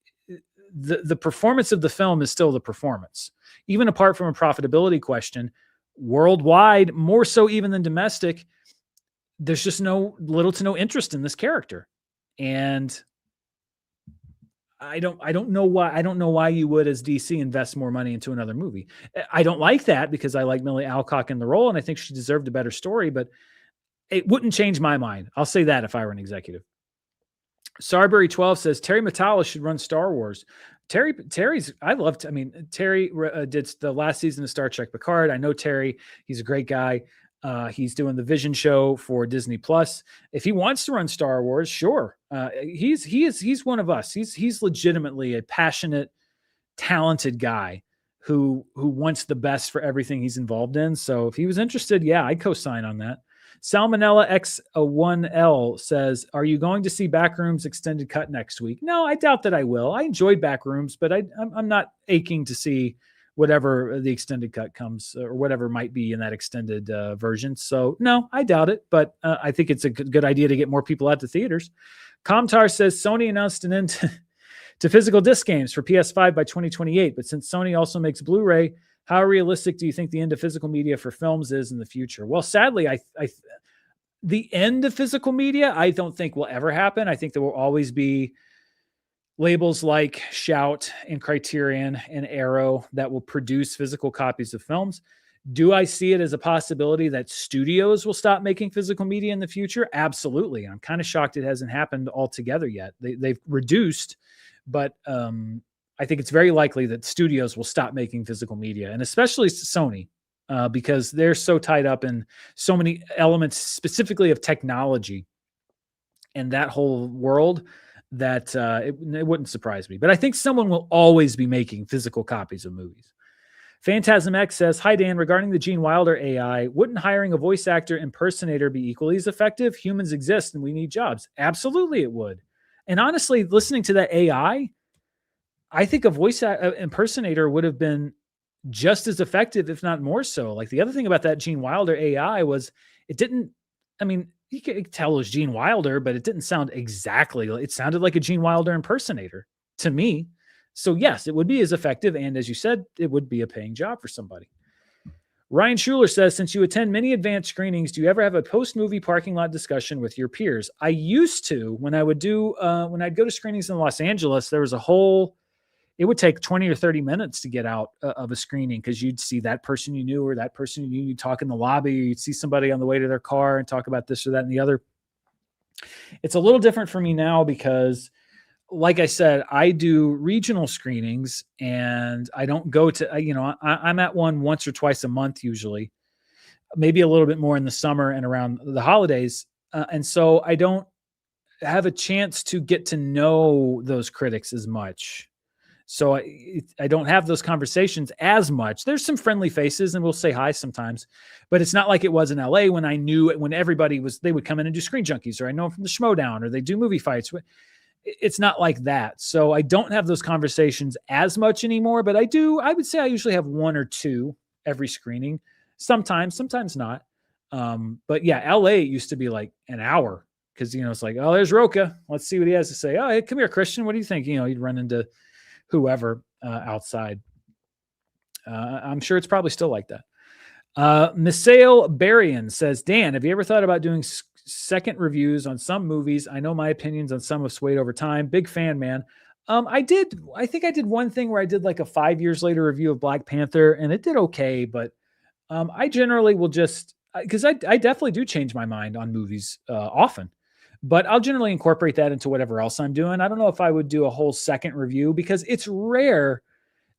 the performance of the film is still the performance. Even apart from a profitability question, worldwide, more so even than domestic, there's just little to no interest in this character. And I don't know why you would, as DC, invest more money into another movie. I don't like that because I like Millie Alcock in the role and I think she deserved a better story, but it wouldn't change my mind. I'll say that if I were an executive. Sarbury 12 says Terry Matalas should run Star Wars. Terry did the last season of Star Trek Picard. I know Terry, he's a great guy. He's doing the Vision show for Disney Plus. If he wants to run Star Wars, sure. He's one of us. He's legitimately a passionate, talented guy who wants the best for everything he's involved in. So if he was interested, yeah, I'd co-sign on that. Salmonella X1L says, "Are you going to see Backrooms extended cut next week?" No, I doubt that I will. I enjoyed Backrooms, but I'm not aching to see whatever the extended cut comes or whatever might be in that extended version. So no, I doubt it, but I think it's a good idea to get more people out to theaters. Comtar says Sony announced an end to physical disc games for PS5 by 2028, but since Sony also makes Blu-ray, how realistic do you think the end of physical media for films is in the future? Well, sadly, the end of physical media, I don't think will ever happen. I think there will always be labels like Shout and Criterion and Arrow that will produce physical copies of films. Do I see it as a possibility that studios will stop making physical media in the future? Absolutely. I'm kind of shocked it hasn't happened altogether yet. They've reduced, but I think it's very likely that studios will stop making physical media, and especially Sony, because they're so tied up in so many elements, specifically of technology and that whole world, that it wouldn't surprise me. But I think someone will always be making physical copies of movies. Phantasm X says, "Hi, Dan. Regarding the Gene Wilder AI, wouldn't hiring a voice actor impersonator be equally as effective? Humans exist and we need jobs." Absolutely it would. And honestly, listening to that AI, I think a voice impersonator would have been just as effective, if not more so. Like, the other thing about that Gene Wilder AI was you could tell it was Gene Wilder, but it didn't sound exactly. It sounded like a Gene Wilder impersonator to me. So yes, it would be as effective. And as you said, it would be a paying job for somebody. Ryan Schuler says, "Since you attend many advanced screenings, do you ever have a post-movie parking lot discussion with your peers?" I used to. When I'd go to screenings in Los Angeles, there was it would take 20 or 30 minutes to get out of a screening because you'd see that person you knew or that person you knew. You'd talk in the lobby, you'd see somebody on the way to their car and talk about this or that and the other. It's a little different for me now because, like I said, I do regional screenings and I don't go to, I'm at one once or twice a month usually. maybe a little bit more in the summer and around the holidays. And so I don't have a chance to get to know those critics as much. So I don't have those conversations as much. There's some friendly faces and we'll say hi sometimes, but it's not like it was in LA when I knew it, when everybody was, they would come in and do Screen Junkies, or I know them from the Schmodown, or they do movie fights. It's not like that. So I don't have those conversations as much anymore, but I would say I usually have one or two every screening. Sometimes not. But yeah, LA used to be like an hour because, it's like, oh, there's Roca. Let's see what he has to say. Oh, hey, come here, Christian. What do you think? You'd run into whoever outside. I'm sure it's probably still like that. Misael Barian says, Dan, have you ever thought about doing second reviews on some movies? I know my opinions on some have swayed over time. Big fan, man. I think I did one thing where I did like a 5 years later review of Black Panther, and it did okay, but I generally will just, because I definitely do change my mind on movies often, but I'll generally incorporate that into whatever else I'm doing. I don't know if I would do a whole second review because it's rare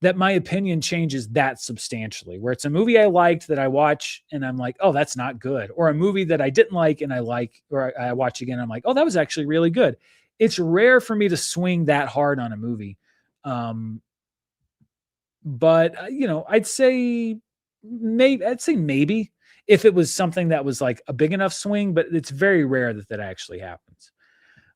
that my opinion changes that substantially, where it's a movie I liked that I watch and I'm like, oh, that's not good. Or a movie that I didn't like and I like, or I watch again, and I'm like, oh, that was actually really good. It's rare for me to swing that hard on a movie. But I'd say maybe if it was something that was like a big enough swing, but it's very rare that actually happens.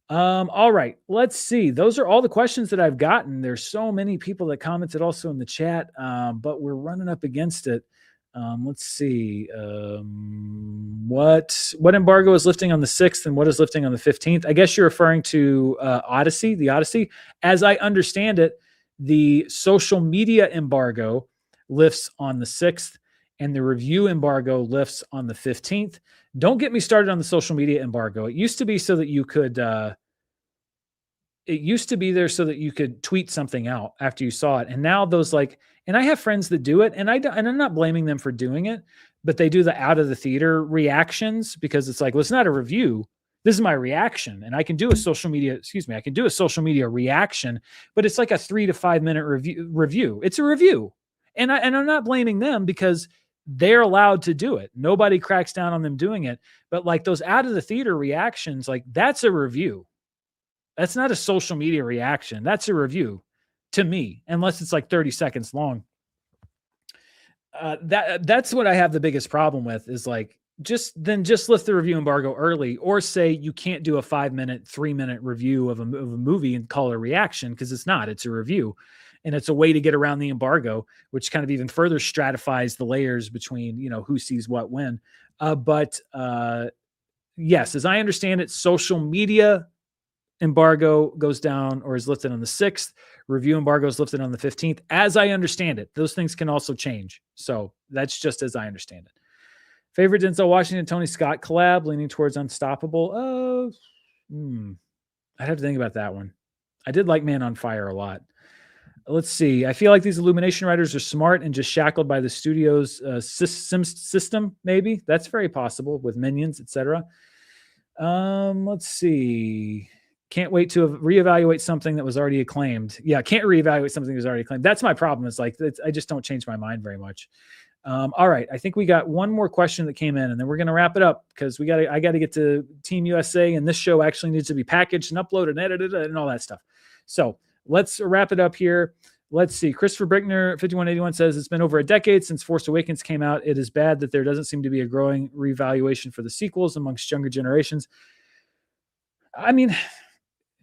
All right, let's see. Those are all the questions that I've gotten. There's so many people that commented also in the chat, but we're running up against it. Let's see. What embargo is lifting on the 6th and what is lifting on the 15th? I guess you're referring to the Odyssey. As I understand it, the social media embargo lifts on the 6th and the review embargo lifts on the 15th. Don't get me started on the social media embargo. It used to be so that you could tweet something out after you saw it. And now those and I have friends that do it, and I'm not blaming them for doing it, but they do the out of the theater reactions because it's like, well, it's not a review. This is my reaction. And I can do a social media reaction, but it's like a 3 to 5 minute review. It's a review. And I'm not blaming them because they're allowed to do it. Nobody cracks down on them doing it. But like those out of the theater reactions, like that's a review. That's not a social media reaction. That's a review to me, unless it's like 30 seconds long. That's what I have the biggest problem with is like, just lift the review embargo early, or say you can't do a 5-minute, 3-minute review of a movie and call it a reaction, because it's a review. And it's a way to get around the embargo, which kind of even further stratifies the layers between, who sees what when. But yes, as I understand it, social media embargo goes down or is lifted on the 6th. Review embargo is lifted on the 15th. As I understand it, those things can also change. So that's just as I understand it. Favorite Denzel Washington, Tony Scott collab, leaning towards Unstoppable. I'd have to think about that one. I did like Man on Fire a lot. Let's see. I feel like these Illumination writers are smart and just shackled by the studio's system, maybe. That's very possible with Minions, etc. Let's see. Can't wait to reevaluate something that was already acclaimed. Yeah, can't reevaluate something that was already acclaimed. That's my problem. It's like, I just don't change my mind very much. All right. I think we got one more question that came in, and then we're going to wrap it up because I got to get to Team USA, and this show actually needs to be packaged and uploaded and edited and all that stuff. So let's wrap it up here. Let's see. Christopher Brickner, 5181 says, it's been over a decade since Force Awakens came out. It is bad that there doesn't seem to be a growing revaluation for the sequels amongst younger generations. I mean,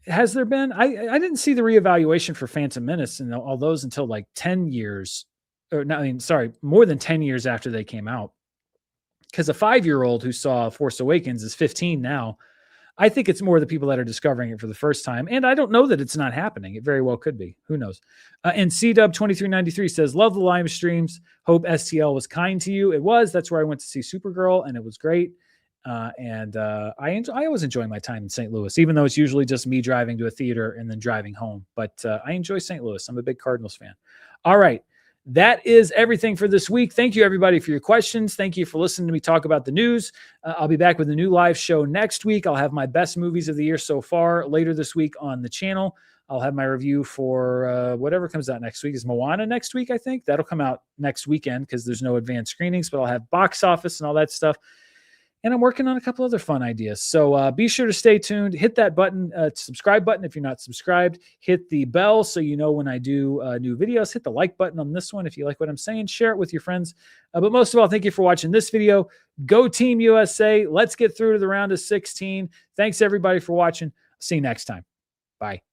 has there been? I didn't see the reevaluation for Phantom Menace and all those until like 10 years, or no, more than 10 years after they came out. Because a 5-year-old who saw Force Awakens is 15 now. I think it's more the people that are discovering it for the first time. And I don't know that it's not happening. It very well could be. Who knows? And CW2393 says, love the live streams. Hope STL was kind to you. It was. That's where I went to see Supergirl, and it was great. I always enjoy my time in St. Louis, even though it's usually just me driving to a theater and then driving home. But I enjoy St. Louis. I'm a big Cardinals fan. All right. That is everything for this week. Thank you, everybody, for your questions. Thank you for listening to me talk about the news. I'll be back with a new live show next week. I'll have my best movies of the year so far later this week on the channel. I'll have my review for whatever comes out next week. Is Moana next week? I think that'll come out next weekend because there's no advanced screenings, but I'll have box office and all that stuff. And I'm working on a couple other fun ideas. So be sure to stay tuned. Hit that button, subscribe button if you're not subscribed. Hit the bell so you know when I do new videos. Hit the like button on this one if you like what I'm saying. Share it with your friends. But most of all, thank you for watching this video. Go Team USA. Let's get through to the round of 16. Thanks, everybody, for watching. See you next time. Bye.